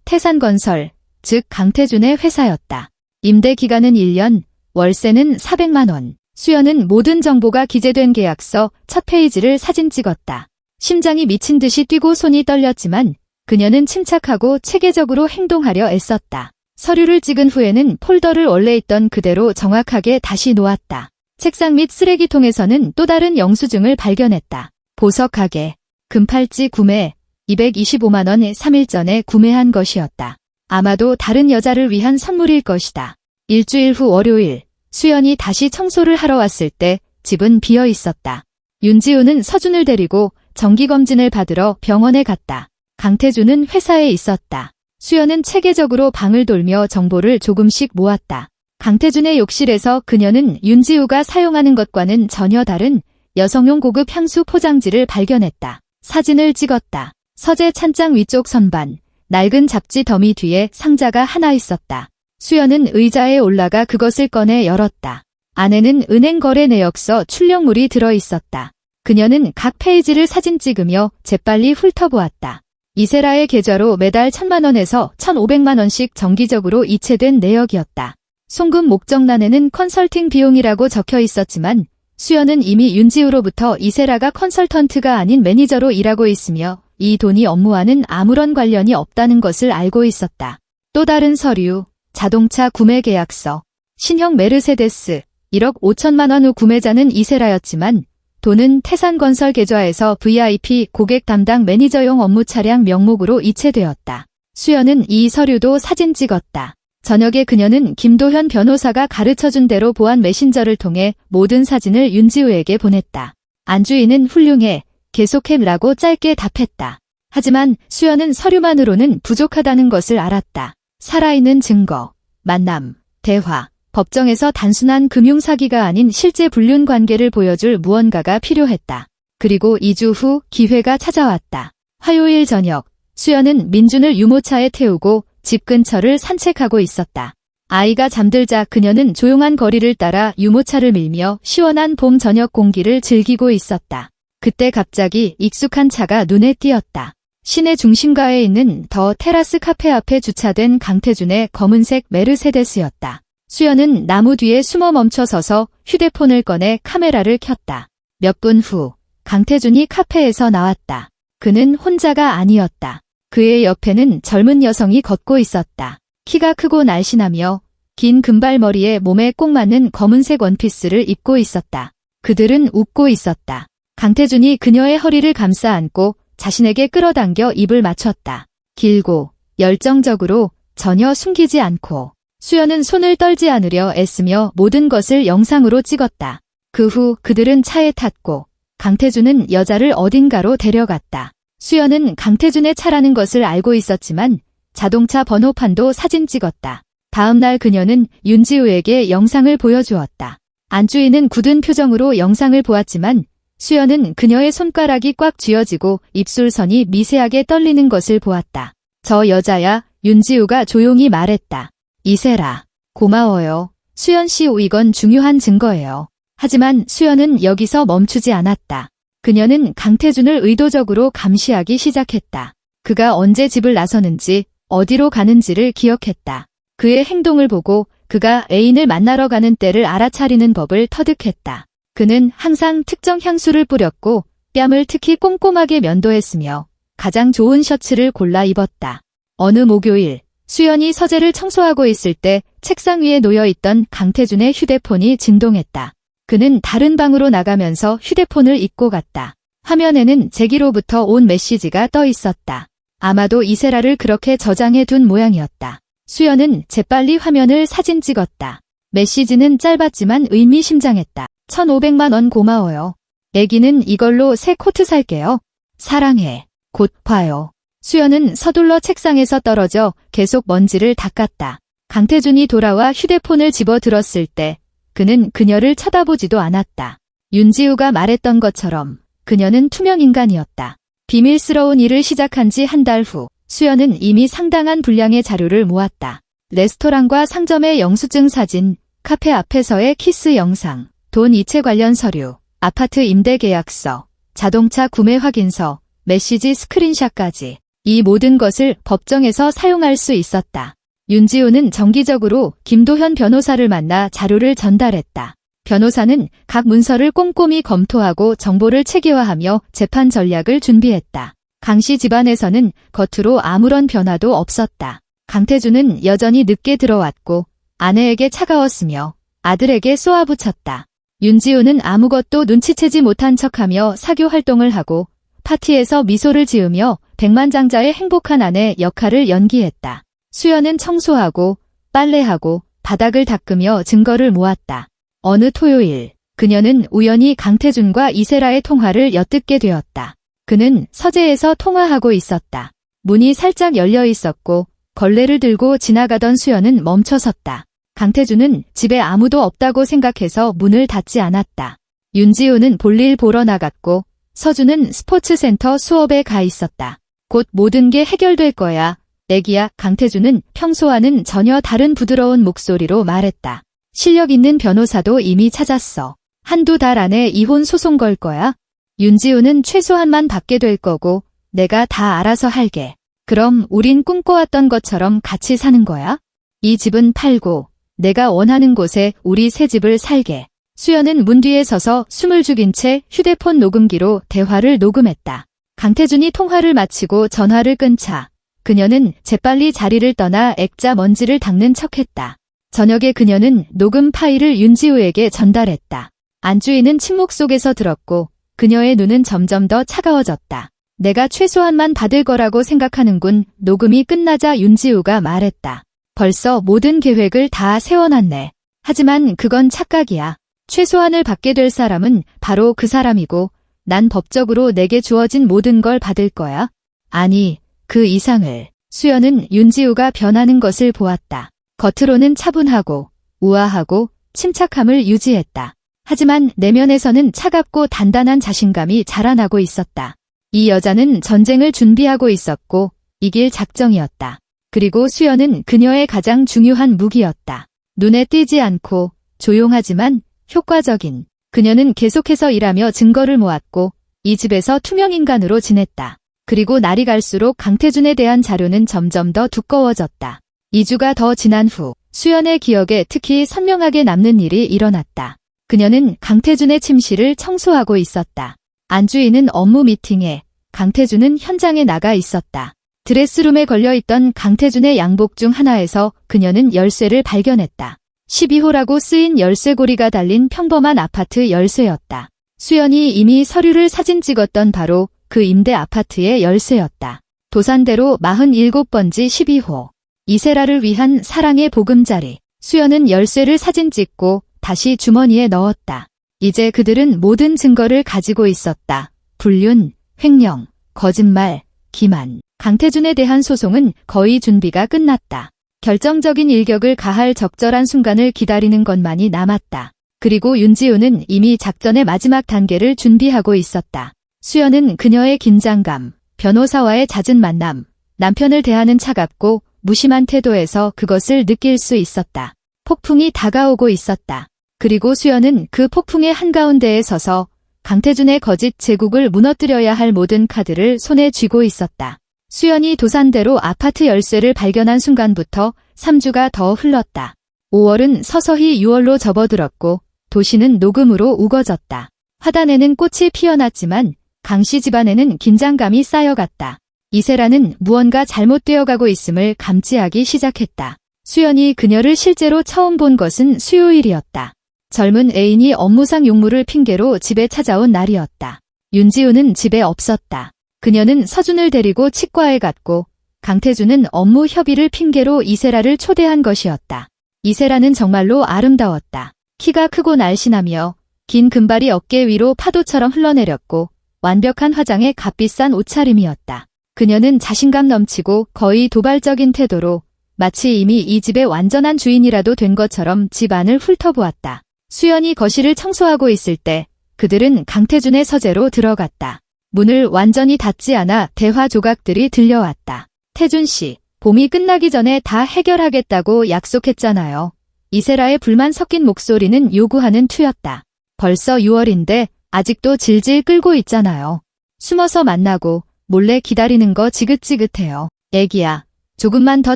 태산건설, 즉 강태준의 회사였다. 임대 기간은 1년, 월세는 400만 원. 수연은 모든 정보가 기재된 계약서 첫 페이지를 사진 찍었다. 심장이 미친 듯이 뛰고 손이 떨렸지만 그녀는 침착하고 체계적으로 행동하려 애썼다. 서류를 찍은 후에는 폴더를 원래 있던 그대로 정확하게 다시 놓았다. 책상 및 쓰레기통에서는 또 다른 영수증을 발견했다. 보석 가게, 금팔찌 구매, 225만 원에 3일 전에 구매한 것이었다. 아마도 다른 여자를 위한 선물일 것이다. 일주일 후 월요일, 수연이 다시 청소를 하러 왔을 때 집은 비어 있었다. 윤지우는 서준을 데리고 정기검진을 받으러 병원에 갔다. 강태준은 회사에 있었다. 수연은 체계적으로 방을 돌며 정보를 조금씩 모았다. 강태준의 욕실에서 그녀는 윤지우가 사용하는 것과는 전혀 다른 여성용 고급 향수 포장지를 발견했다. 사진을 찍었다. 서재 찬장 위쪽 선반, 낡은 잡지 더미 뒤에 상자가 하나 있었다. 수연은 의자에 올라가 그것을 꺼내 열었다. 안에는 은행 거래 내역서 출력물이 들어있었다. 그녀는 각 페이지를 사진 찍으며 재빨리 훑어보았다. 이세라의 계좌로 매달 1,000만 원에서 1,500만 원씩 정기적으로 이체된 내역이었다. 송금 목적란에는 컨설팅 비용이라고 적혀 있었지만 수연은 이미 윤지우로부터 이세라가 컨설턴트가 아닌 매니저로 일하고 있으며 이 돈이 업무와는 아무런 관련이 없다는 것을 알고 있었다. 또 다른 서류, 자동차 구매 계약서, 신형 메르세데스 1억 5천만 원 후 구매자는 이세라였지만 돈은 태산건설 계좌에서 VIP 고객 담당 매니저용 업무 차량 명목으로 이체되었다. 수연은 이 서류도 사진 찍었다. 저녁에 그녀는 김도현 변호사가 가르쳐준 대로 보안 메신저를 통해 모든 사진을 윤지우에게 보냈다. 안주인은 훌륭해, 계속해라고 짧게 답했다. 하지만 수연은 서류만으로는 부족하다는 것을 알았다. 살아있는 증거, 만남, 대화, 법정에서 단순한 금융사기가 아닌 실제 불륜 관계를 보여줄 무언가가 필요했다. 그리고 2주 후 기회가 찾아왔다. 화요일 저녁, 수연은 민준을 유모차에 태우고 집 근처를 산책하고 있었다. 아이가 잠들자 그녀는 조용한 거리를 따라 유모차를 밀며 시원한 봄 저녁 공기를 즐기고 있었다. 그때 갑자기 익숙한 차가 눈에 띄었다. 시내 중심가에 있는 더 테라스 카페 앞에 주차된 강태준의 검은색 메르세데스였다. 수연은 나무 뒤에 숨어 멈춰서서 휴대폰을 꺼내 카메라를 켰다. 몇 분 후 강태준이 카페에서 나왔다. 그는 혼자가 아니었다. 그의 옆에는 젊은 여성이 걷고 있었다. 키가 크고 날씬하며 긴 금발머리에 몸에 꼭 맞는 검은색 원피스를 입고 있었다. 그들은 웃고 있었다. 강태준이 그녀의 허리를 감싸 안고 자신에게 끌어당겨 입을 맞췄다. 길고 열정적으로 전혀 숨기지 않고. 수연은 손을 떨지 않으려 애쓰며 모든 것을 영상으로 찍었다. 그 후 그들은 차에 탔고 강태준은 여자를 어딘가로 데려갔다. 수연은 강태준의 차라는 것을 알고 있었지만 자동차 번호판도 사진 찍었다. 다음 날 그녀는 윤지우에게 영상을 보여주었다. 안주인은 굳은 표정으로 영상을 보았지만 수연은 그녀의 손가락이 꽉 쥐어지고 입술선이 미세하게 떨리는 것을 보았다. 저 여자야, 윤지우가 조용히 말했다. 이세라. 고마워요. 수연 씨, 이건 중요한 증거예요. 하지만 수연은 여기서 멈추지 않았다. 그녀는 강태준을 의도적으로 감시하기 시작했다. 그가 언제 집을 나서는지, 어디로 가는지를 기억했다. 그의 행동을 보고 그가 애인을 만나러 가는 때를 알아차리는 법을 터득했다. 그는 항상 특정 향수를 뿌렸고 뺨을 특히 꼼꼼하게 면도했으며 가장 좋은 셔츠를 골라 입었다. 어느 목요일, 수연이 서재를 청소하고 있을 때 책상 위에 놓여있던 강태준의 휴대폰이 진동했다. 그는 다른 방으로 나가면서 휴대폰을 잊고 갔다. 화면에는 제기로부터 온 메시지가 떠 있었다. 아마도 이세라를 그렇게 저장해 둔 모양이었다. 수연은 재빨리 화면을 사진 찍었다. 메시지는 짧았지만 의미심장했다. 1,500만 원 고마워요. 애기는 이걸로 새 코트 살게요. 사랑해. 곧 봐요. 수연은 서둘러 책상에서 떨어져 계속 먼지를 닦았다. 강태준이 돌아와 휴대폰을 집어들었을 때 그는 그녀를 쳐다보지도 않았다. 윤지우가 말했던 것처럼 그녀는 투명 인간이었다. 비밀스러운 일을 시작한 지 한 달 후, 수연은 이미 상당한 분량의 자료를 모았다. 레스토랑과 상점의 영수증 사진, 카페 앞에서의 키스 영상, 돈 이체 관련 서류, 아파트 임대 계약서, 자동차 구매 확인서, 메시지 스크린샷까지. 이 모든 것을 법정에서 사용할 수 있었다. 윤지우는 정기적으로 김도현 변호사를 만나 자료를 전달했다. 변호사는 각 문서를 꼼꼼히 검토하고 정보를 체계화하며 재판 전략을 준비했다. 강씨 집안에서는 겉으로 아무런 변화도 없었다. 강태준은 여전히 늦게 들어왔고 아내에게 차가웠으며 아들에게 쏘아붙였다. 윤지우는 아무것도 눈치채지 못한 척하며 사교 활동을 하고 파티에서 미소를 지으며 백만장자의 행복한 아내 역할을 연기했다. 수연은 청소하고 빨래하고 바닥을 닦으며 증거를 모았다. 어느 토요일, 그녀는 우연히 강태준과 이세라의 통화를 엿듣게 되었다. 그는 서재에서 통화하고 있었다. 문이 살짝 열려 있었고 걸레를 들고 지나가던 수연은 멈춰섰다. 강태준은 집에 아무도 없다고 생각해서 문을 닫지 않았다. 윤지우는 볼일 보러 나갔고 서준은 스포츠센터 수업에 가 있었다. 곧 모든 게 해결될 거야. 애기야. 강태준은 평소와는 전혀 다른 부드러운 목소리로 말했다. 실력 있는 변호사도 이미 찾았어. 한두 달 안에 이혼 소송 걸 거야. 윤지우는 최소한만 받게 될 거고 내가 다 알아서 할게. 그럼 우린 꿈꿔왔던 것처럼 같이 사는 거야? 이 집은 팔고 내가 원하는 곳에 우리 새 집을 살게. 수연은 문 뒤에 서서 숨을 죽인 채 휴대폰 녹음기로 대화를 녹음했다. 강태준이 통화를 마치고 전화를 끈 차 그녀는 재빨리 자리를 떠나 액자 먼지를 닦는 척했다. 저녁에 그녀는 녹음 파일을 윤지우에게 전달했다. 안주인은 침묵 속에서 들었고 그녀의 눈은 점점 더 차가워졌다. 내가 최소한만 받을 거라고 생각하는군. 녹음이 끝나자 윤지우가 말했다. 벌써 모든 계획을 다 세워놨네. 하지만 그건 착각이야. 최소한을 받게 될 사람은 바로 그 사람이고 난 법적으로 내게 주어진 모든 걸 받을 거야. 아니, 그 이상을. 수연은 윤지우가 변하는 것을 보았다. 겉으로는 차분하고 우아하고 침착함을 유지했다. 하지만 내면에서는 차갑고 단단한 자신감이 자라나고 있었다. 이 여자는 전쟁을 준비하고 있었고 이길 작정이었다. 그리고 수연은 그녀의 가장 중요한 무기였다. 눈에 띄지 않고 조용하지만 효과적인. 그녀는 계속해서 일하며 증거를 모았고 이 집에서 투명인간으로 지냈다. 그리고 날이 갈수록 강태준에 대한 자료는 점점 더 두꺼워졌다. 2주가 더 지난 후 수연의 기억에 특히 선명하게 남는 일이 일어났다. 그녀는 강태준의 침실을 청소하고 있었다. 안주인은 업무 미팅에, 강태준은 현장에 나가 있었다. 드레스룸에 걸려있던 강태준의 양복 중 하나에서 그녀는 열쇠를 발견했다. 12호라고 쓰인 열쇠고리가 달린 평범한 아파트 열쇠였다. 수연이 이미 서류를 사진 찍었던 바로 그 임대 아파트의 열쇠였다. 도산대로 47번지 12호. 이세라를 위한 사랑의 보금자리. 수연은 열쇠를 사진 찍고 다시 주머니에 넣었다. 이제 그들은 모든 증거를 가지고 있었다. 불륜, 횡령, 거짓말, 기만. 강태준에 대한 소송은 거의 준비가 끝났다. 결정적인 일격을 가할 적절한 순간을 기다리는 것만이 남았다. 그리고 윤지우는 이미 작전의 마지막 단계를 준비하고 있었다. 수연은 그녀의 긴장감, 변호사와의 잦은 만남, 남편을 대하는 차갑고 무심한 태도에서 그것을 느낄 수 있었다. 폭풍이 다가오고 있었다. 그리고 수연은 그 폭풍의 한가운데에 서서 강태준의 거짓 제국을 무너뜨려야 할 모든 카드를 손에 쥐고 있었다. 수연이 도산대로 아파트 열쇠를 발견한 순간부터 3주가 더 흘렀다. 5월은 서서히 6월로 접어들었고 도시는 녹음으로 우거졌다. 화단에는 꽃이 피어났지만 강씨 집안에는 긴장감이 쌓여갔다. 이세라는 무언가 잘못되어가고 있음을 감지하기 시작했다. 수연이 그녀를 실제로 처음 본 것은 수요일이었다. 젊은 애인이 업무상 용무를 핑계로 집에 찾아온 날이었다. 윤지우는 집에 없었다. 그녀는 서준을 데리고 치과에 갔고 강태준은 업무 협의를 핑계로 이세라를 초대한 것이었다. 이세라는 정말로 아름다웠다. 키가 크고 날씬하며 긴 금발이 어깨 위로 파도처럼 흘러내렸고 완벽한 화장에 값비싼 옷차림이었다. 그녀는 자신감 넘치고 거의 도발적인 태도로 마치 이미 이 집의 완전한 주인이라도 된 것처럼 집 안을 훑어보았다. 수연이 거실을 청소하고 있을 때 그들은 강태준의 서재로 들어갔다. 문을 완전히 닫지 않아 대화 조각들이 들려왔다. 태준 씨, 봄이 끝나기 전에 다 해결하겠다고 약속했잖아요. 이세라의 불만 섞인 목소리는 요구하는 투였다. 벌써 6월인데 아직도 질질 끌고 있잖아요. 숨어서 만나고 몰래 기다리는 거 지긋지긋해요. 애기야, 조금만 더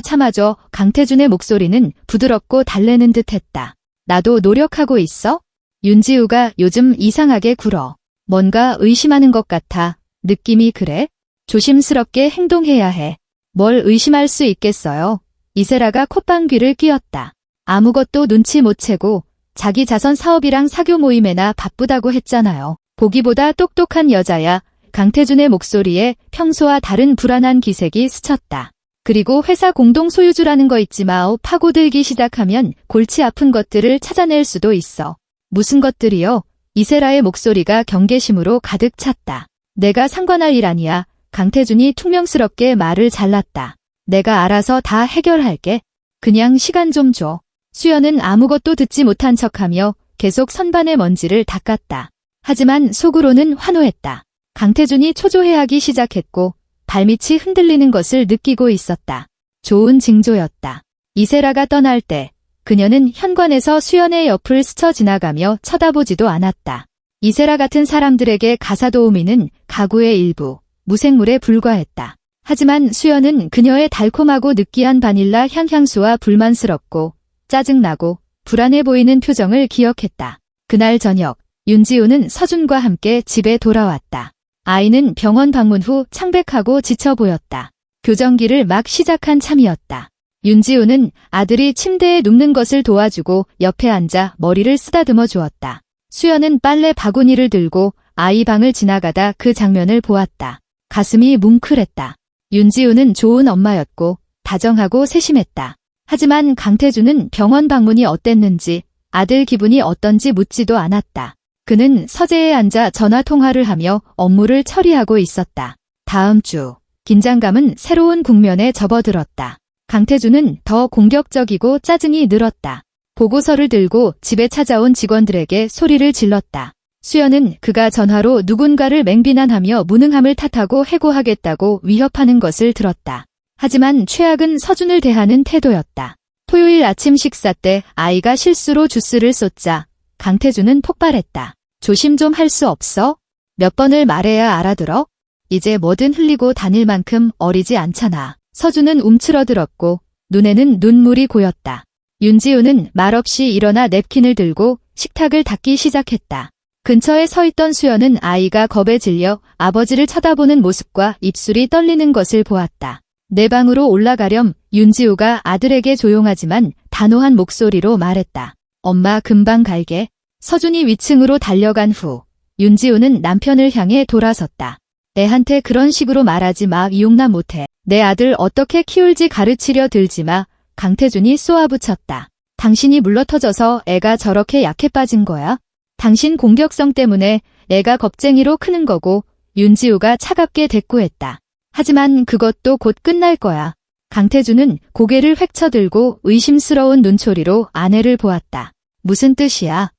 참아줘. 강태준의 목소리는 부드럽고 달래는 듯했다. 나도 노력하고 있어? 윤지우가 요즘 이상하게 굴어. 뭔가 의심하는 것 같아. 느낌이 그래? 조심스럽게 행동해야 해. 뭘 의심할 수 있겠어요? 이세라가 콧방귀를 뀌었다. 아무것도 눈치 못 채고 자기 자선 사업이랑 사교 모임에나 바쁘다고 했잖아요. 보기보다 똑똑한 여자야. 강태준의 목소리에 평소와 다른 불안한 기색이 스쳤다. 그리고 회사 공동 소유주라는 거 잊지 마. 파고들기 시작하면 골치 아픈 것들을 찾아낼 수도 있어. 무슨 것들이요? 이세라의 목소리가 경계심으로 가득 찼다. 내가 상관할 일 아니야. 강태준이 퉁명스럽게 말을 잘랐다. 내가 알아서 다 해결할게. 그냥 시간 좀 줘. 수연은 아무것도 듣지 못한 척하며 계속 선반의 먼지를 닦았다. 하지만 속으로는 환호했다. 강태준이 초조해하기 시작했고 발밑이 흔들리는 것을 느끼고 있었다. 좋은 징조였다. 이세라가 떠날 때 그녀는 현관에서 수연의 옆을 스쳐 지나가며 쳐다보지도 않았다. 이세라 같은 사람들에게 가사도우미는 가구의 일부, 무생물에 불과했다. 하지만 수연은 그녀의 달콤하고 느끼한 바닐라 향수와 불만스럽고 짜증나고 불안해 보이는 표정을 기억했다. 그날 저녁, 윤지우는 서준과 함께 집에 돌아왔다. 아이는 병원 방문 후 창백하고 지쳐 보였다. 교정기를 막 시작한 참이었다. 윤지우는 아들이 침대에 눕는 것을 도와주고 옆에 앉아 머리를 쓰다듬어 주었다. 수연은 빨래 바구니를 들고 아이 방을 지나가다 그 장면을 보았다. 가슴이 뭉클했다. 윤지우는 좋은 엄마였고 다정하고 세심했다. 하지만 강태준은 병원 방문이 어땠는지 아들 기분이 어떤지 묻지도 않았다. 그는 서재에 앉아 전화 통화를 하며 업무를 처리하고 있었다. 다음 주, 긴장감은 새로운 국면에 접어들었다. 강태준은 더 공격적이고 짜증이 늘었다. 보고서를 들고 집에 찾아온 직원들에게 소리를 질렀다. 수연은 그가 전화로 누군가를 맹비난하며 무능함을 탓하고 해고하겠다고 위협하는 것을 들었다. 하지만 최악은 서준을 대하는 태도였다. 토요일 아침 식사 때 아이가 실수로 주스를 쏟자 강태준은 폭발했다. 조심 좀 할 수 없어? 몇 번을 말해야 알아들어? 이제 뭐든 흘리고 다닐 만큼 어리지 않잖아. 서준은 움츠러들었고 눈에는 눈물이 고였다. 윤지우는 말없이 일어나 냅킨을 들고 식탁을 닦기 시작했다. 근처에 서 있던 수연은 아이가 겁에 질려 아버지를 쳐다보는 모습과 입술이 떨리는 것을 보았다. 내 방으로 올라가렴. 윤지우가 아들에게 조용하지만 단호한 목소리로 말했다. 엄마 금방 갈게. 서준이 위층으로 달려간 후 윤지우는 남편을 향해 돌아섰다. 애한테 그런 식으로 말하지 마. 용납 못해. 내 아들 어떻게 키울지 가르치려 들지 마. 강태준이 쏘아붙였다. 당신이 물러터져서 애가 저렇게 약해 빠진 거야? 당신 공격성 때문에 애가 겁쟁이로 크는 거고. 윤지우가 차갑게 대꾸했다. 하지만 그것도 곧 끝날 거야. 강태준은 고개를 획 쳐들고 의심스러운 눈초리로 아내를 보았다. 무슨 뜻이야?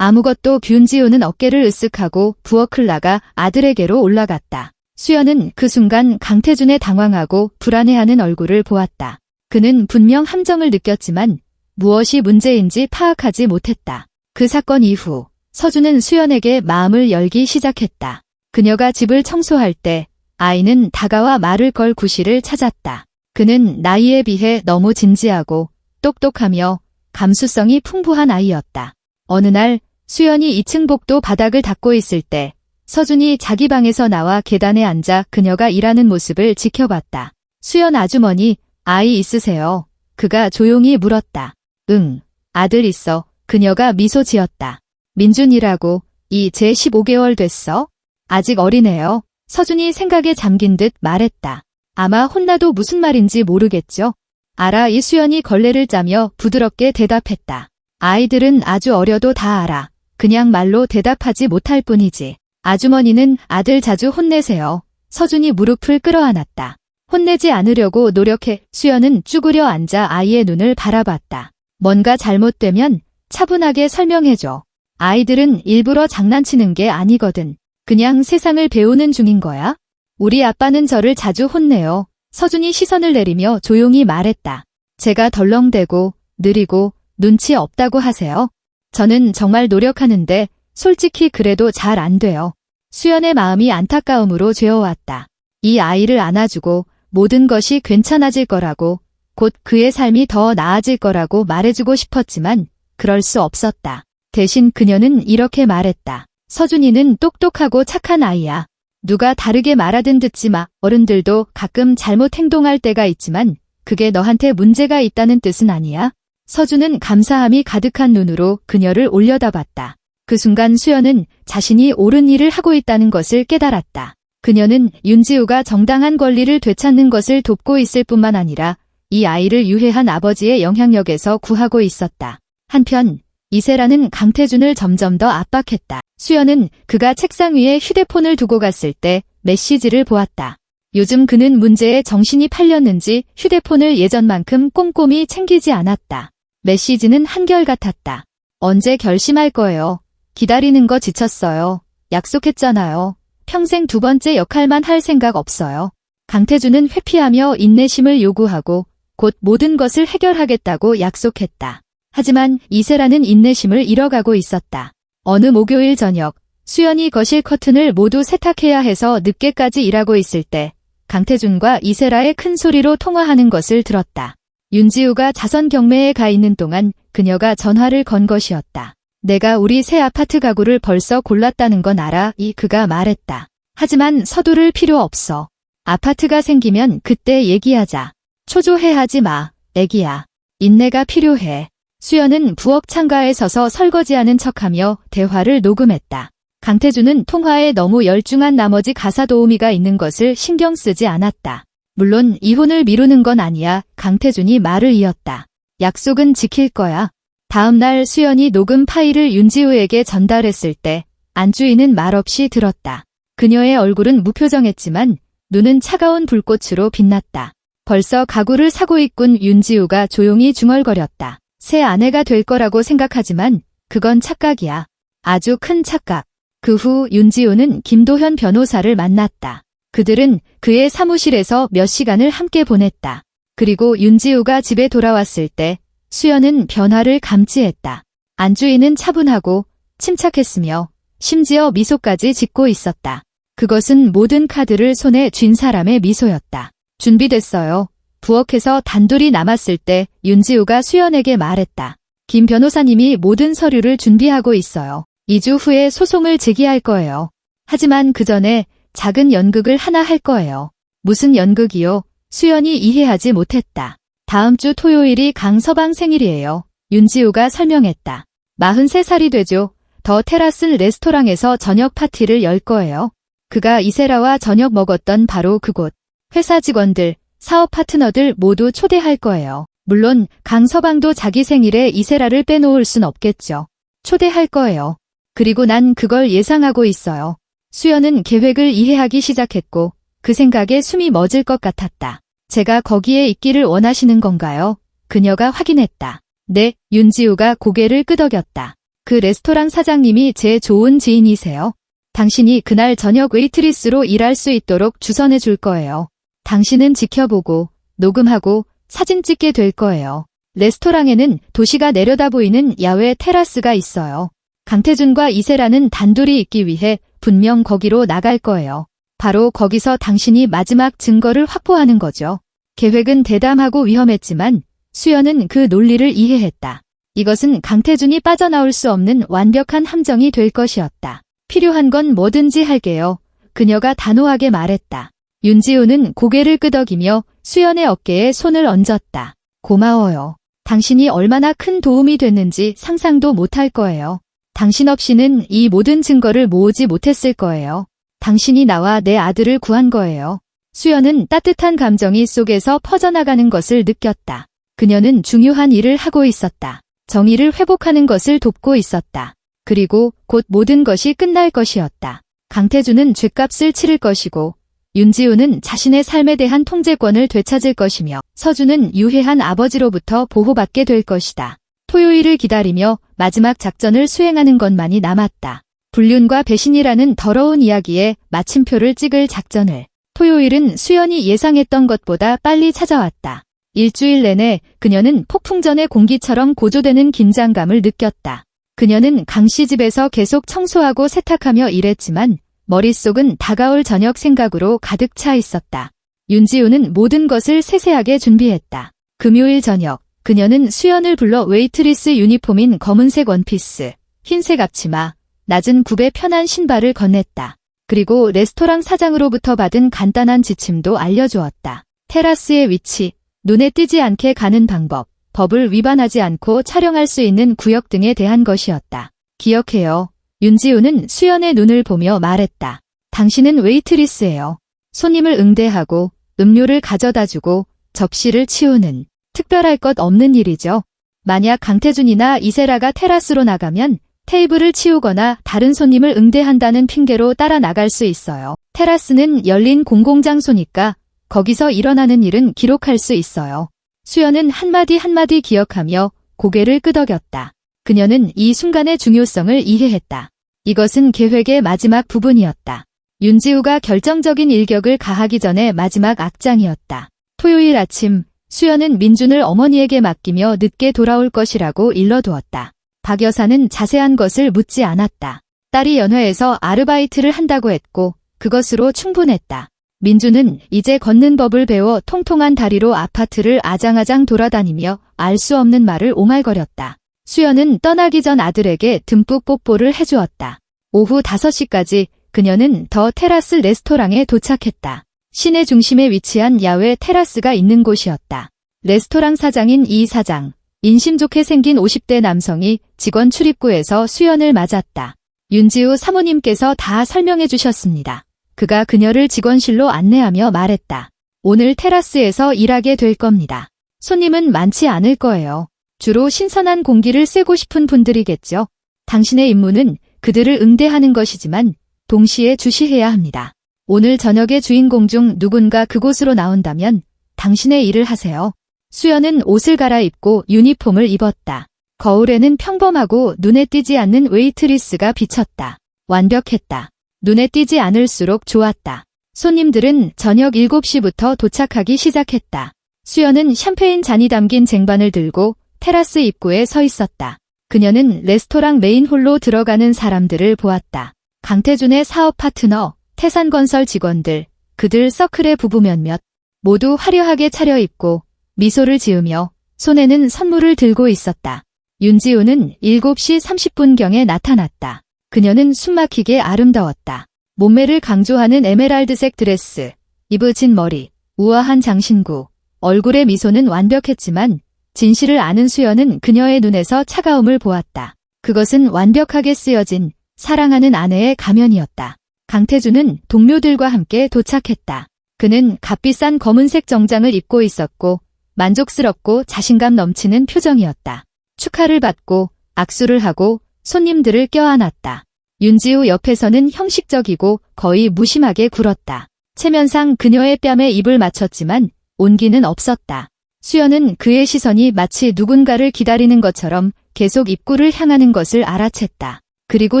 아무것도 윤지우는 어깨를 으쓱하고 부엌을 나가 아들에게로 올라갔다. 수연은 그 순간 강태준의 당황하고 불안해하는 얼굴을 보았다. 그는 분명 함정을 느꼈지만 무엇이 문제인지 파악하지 못했다. 그 사건 이후 서준은 수연에게 마음을 열기 시작했다. 그녀가 집을 청소할 때 아이는 다가와 말을 걸 구실을 찾았다. 그는 나이에 비해 너무 진지하고 똑똑하며 감수성이 풍부한 아이였다. 어느 날 수연이 2층 복도 바닥을 닦고 있을 때 서준이 자기 방에서 나와 계단에 앉아 그녀가 일하는 모습을 지켜봤다. 수연 아주머니, 아이 있으세요? 그가 조용히 물었다. 응, 아들 있어. 그녀가 미소 지었다. 민준이라고, 이제 15개월 됐어? 아직 어리네요. 서준이 생각에 잠긴 듯 말했다. 아마 혼나도 무슨 말인지 모르겠죠? 알아. 이수연이 걸레를 짜며 부드럽게 대답했다. 아이들은 아주 어려도 다 알아. 그냥 말로 대답하지 못할 뿐이지. 아주머니는 아들 자주 혼내세요. 서준이 무릎을 끌어안았다. 혼내지 않으려고 노력해. 수연은 쭈그려 앉아 아이의 눈을 바라봤다. 뭔가 잘못되면 차분하게 설명해줘. 아이들은 일부러 장난치는 게 아니거든. 그냥 세상을 배우는 중인 거야. 우리 아빠는 저를 자주 혼내요. 서준이 시선을 내리며 조용히 말했다. 제가 덜렁대고 느리고 눈치 없다고 하세요. 저는 정말 노력하는데 솔직히 그래도 잘 안 돼요. 수연의 마음이 안타까움으로 죄어왔다. 이 아이를 안아주고 모든 것이 괜찮아질 거라고, 곧 그의 삶이 더 나아질 거라고 말해주고 싶었지만 그럴 수 없었다. 대신 그녀는 이렇게 말했다. 서준이는 똑똑하고 착한 아이야. 누가 다르게 말하든 듣지 마. 어른들도 가끔 잘못 행동할 때가 있지만 그게 너한테 문제가 있다는 뜻은 아니야. 서준은 감사함이 가득한 눈으로 그녀를 올려다봤다. 그 순간 수연은 자신이 옳은 일을 하고 있다는 것을 깨달았다. 그녀는 윤지우가 정당한 권리를 되찾는 것을 돕고 있을 뿐만 아니라 이 아이를 유해한 아버지의 영향력에서 구하고 있었다. 한편 이세라는 강태준을 점점 더 압박했다. 수연은 그가 책상 위에 휴대폰을 두고 갔을 때 메시지를 보았다. 요즘 그는 문제에 정신이 팔렸는지 휴대폰을 예전만큼 꼼꼼히 챙기지 않았다. 메시지는 한결같았다. 언제 결심할 거예요? 기다리는 거 지쳤어요. 약속했잖아요. 평생 두 번째 역할만 할 생각 없어요. 강태준은 회피하며 인내심을 요구하고 곧 모든 것을 해결하겠다고 약속했다. 하지만 이세라는 인내심을 잃어가고 있었다. 어느 목요일 저녁, 수연이 거실 커튼을 모두 세탁해야 해서 늦게까지 일하고 있을 때 강태준과 이세라의 큰 소리로 통화하는 것을 들었다. 윤지우가 자선 경매에 가 있는 동안 그녀가 전화를 건 것이었다. 내가 우리 새 아파트 가구를 벌써 골랐다는 건 알아? 그가 말했다. 하지만 서두를 필요 없어. 아파트가 생기면 그때 얘기하자. 초조해하지 마, 애기야. 인내가 필요해. 수연은 부엌 창가에 서서 설거지하는 척하며 대화를 녹음했다. 강태준은 통화에 너무 열중한 나머지 가사 도우미가 있는 것을 신경 쓰지 않았다. 물론 이혼을 미루는 건 아니야. 강태준이 말을 이었다. 약속은 지킬 거야. 다음 날 수연이 녹음 파일을 윤지우에게 전달했을 때 안주인은 말없이 들었다. 그녀의 얼굴은 무표정했지만 눈은 차가운 불꽃으로 빛났다. 벌써 가구를 사고 있군. 윤지우가 조용히 중얼거렸다. 새 아내가 될 거라고 생각하지만 그건 착각이야. 아주 큰 착각. 그 후 윤지우는 김도현 변호사를 만났다. 그들은 그의 사무실에서 몇 시간을 함께 보냈다. 그리고 윤지우가 집에 돌아왔을 때 수연은 변화를 감지했다. 안주인은 차분하고 침착했으며 심지어 미소까지 짓고 있었다. 그것은 모든 카드를 손에 쥔 사람의 미소였다. 준비됐어요. 부엌에서 단둘이 남았을 때 윤지우가 수연에게 말했다. 김 변호사님이 모든 서류를 준비하고 있어요. 2주 후에 소송을 제기할 거예요. 하지만 그 전에 작은 연극을 하나 할 거예요. 무슨 연극이요? 수연이 이해하지 못했다. 다음 주 토요일이 강서방 생일이에요. 윤지우가 설명했다. 43살이 되죠. 더 테라스 레스토랑에서 저녁 파티를 열 거예요. 그가 이세라와 저녁 먹었던 바로 그곳. 회사 직원들, 사업 파트너들 모두 초대할 거예요. 물론 강서방도 자기 생일에 이세라를 빼놓을 순 없겠죠. 초대할 거예요. 그리고 난 그걸 예상하고 있어요. 수연은 계획을 이해하기 시작했고 그 생각에 숨이 멎을 것 같았다. 제가 거기에 있기를 원하시는 건가요? 그녀가 확인했다. 네, 윤지우가 고개를 끄덕였다. 그 레스토랑 사장님이 제 좋은 지인이세요. 당신이 그날 저녁 웨이트리스로 일할 수 있도록 주선해 줄 거예요. 당신은 지켜보고 녹음하고 사진 찍게 될 거예요. 레스토랑에는 도시가 내려다 보이는 야외 테라스가 있어요. 강태준과 이세라는 단둘이 있기 위해 분명 거기로 나갈 거예요. 바로 거기서 당신이 마지막 증거를 확보하는 거죠. 계획은 대담하고 위험했지만 수연은 그 논리를 이해했다. 이것은 강태준이 빠져나올 수 없는 완벽한 함정이 될 것이었다. 필요한 건 뭐든지 할게요. 그녀가 단호하게 말했다. 윤지우는 고개를 끄덕이며 수연의 어깨에 손을 얹었다. 고마워요. 당신이 얼마나 큰 도움이 됐는지 상상도 못할 거예요. 당신 없이는 이 모든 증거를 모으지 못했을 거예요. 당신이 나와 내 아들을 구한 거예요. 수연은 따뜻한 감정이 속에서 퍼져나가는 것을 느꼈다. 그녀는 중요한 일을 하고 있었다. 정의를 회복하는 것을 돕고 있었다. 그리고 곧 모든 것이 끝날 것이었다. 강태준은 죗값을 치를 것이고 윤지우는 자신의 삶에 대한 통제권을 되찾을 것이며 서준은 유해한 아버지로부터 보호받게 될 것이다. 토요일을 기다리며 마지막 작전을 수행하는 것만이 남았다. 불륜과 배신이라는 더러운 이야기에 마침표를 찍을 작전을. 토요일은 수연이 예상했던 것보다 빨리 찾아왔다. 일주일 내내 그녀는 폭풍전의 공기처럼 고조되는 긴장감을 느꼈다. 그녀는 강씨 집에서 계속 청소하고 세탁하며 일했지만 머릿속은 다가올 저녁 생각으로 가득 차 있었다. 윤지우는 모든 것을 세세하게 준비했다. 금요일 저녁, 그녀는 수연을 불러 웨이트리스 유니폼인 검은색 원피스, 흰색 앞치마, 낮은 굽에 편한 신발을 건넸다. 그리고 레스토랑 사장으로부터 받은 간단한 지침도 알려주었다. 테라스의 위치, 눈에 띄지 않게 가는 방법, 법을 위반하지 않고 촬영할 수 있는 구역 등에 대한 것이었다. 기억해요. 윤지우는 수연의 눈을 보며 말했다. 당신은 웨이트리스예요. 손님을 응대하고 음료를 가져다주고 접시를 치우는 특별할 것 없는 일이죠. 만약 강태준이나 이세라가 테라스로 나가면 테이블을 치우거나 다른 손님을 응대한다는 핑계로 따라 나갈 수 있어요. 테라스는 열린 공공장소니까 거기서 일어나는 일은 기록할 수 있어요. 수연은 한마디 한마디 기억하며 고개를 끄덕였다. 그녀는 이 순간의 중요성을 이해했다. 이것은 계획의 마지막 부분이었다. 윤지우가 결정적인 일격을 가하기 전에 마지막 악장이었다. 토요일 아침, 수연은 민준을 어머니에게 맡기며 늦게 돌아올 것이라고 일러두었다. 박 여사는 자세한 것을 묻지 않았다. 딸이 연회에서 아르바이트를 한다고 했고 그것으로 충분했다. 민준은 이제 걷는 법을 배워 통통한 다리로 아파트를 아장아장 돌아다니며 알 수 없는 말을 옹알거렸다. 수연은 떠나기 전 아들에게 듬뿍 뽀뽀를 해주었다. 오후 5시까지 그녀는 더 테라스 레스토랑에 도착했다. 시내 중심에 위치한 야외 테라스가 있는 곳이었다. 레스토랑 사장인 이 사장, 인심 좋게 생긴 50대 남성이 직원 출입구에서 수연을 맞았다. 윤지우 사모님께서 다 설명해 주셨습니다. 그가 그녀를 직원실로 안내하며 말했다. 오늘 테라스에서 일하게 될 겁니다. 손님은 많지 않을 거예요. 주로 신선한 공기를 쐬고 싶은 분들이겠죠. 당신의 임무는 그들을 응대하는 것이지만 동시에 주시해야 합니다. 오늘 저녁의 주인공 중 누군가 그곳으로 나온다면 당신의 일을 하세요. 수연은 옷을 갈아입고 유니폼을 입었다. 거울에는 평범하고 눈에 띄지 않는 웨이트리스가 비쳤다. 완벽했다. 눈에 띄지 않을수록 좋았다. 손님들은 저녁 7시부터 도착하기 시작했다. 수연은 샴페인 잔이 담긴 쟁반을 들고 테라스 입구에 서 있었다. 그녀는 레스토랑 메인홀로 들어가는 사람들을 보았다. 강태준의 사업 파트너, 태산건설 직원들, 그들 서클의 부부 몇몇, 모두 화려하게 차려입고 미소를 지으며 손에는 선물을 들고 있었다. 윤지우는 7시 30분경에 나타났다. 그녀는 숨막히게 아름다웠다. 몸매를 강조하는 에메랄드색 드레스, 이브진 머리, 우아한 장신구, 얼굴의 미소는 완벽했지만 진실을 아는 수연은 그녀의 눈에서 차가움을 보았다. 그것은 완벽하게 쓰여진 사랑하는 아내의 가면이었다. 강태준은 동료들과 함께 도착했다. 그는 값비싼 검은색 정장을 입고 있었고 만족스럽고 자신감 넘치는 표정이었다. 축하를 받고 악수를 하고 손님들을 껴안았다. 윤지우 옆에서는 형식적이고 거의 무심하게 굴었다. 체면상 그녀의 뺨에 입을 맞췄지만 온기는 없었다. 수연은 그의 시선이 마치 누군가를 기다리는 것처럼 계속 입구를 향하는 것을 알아챘다. 그리고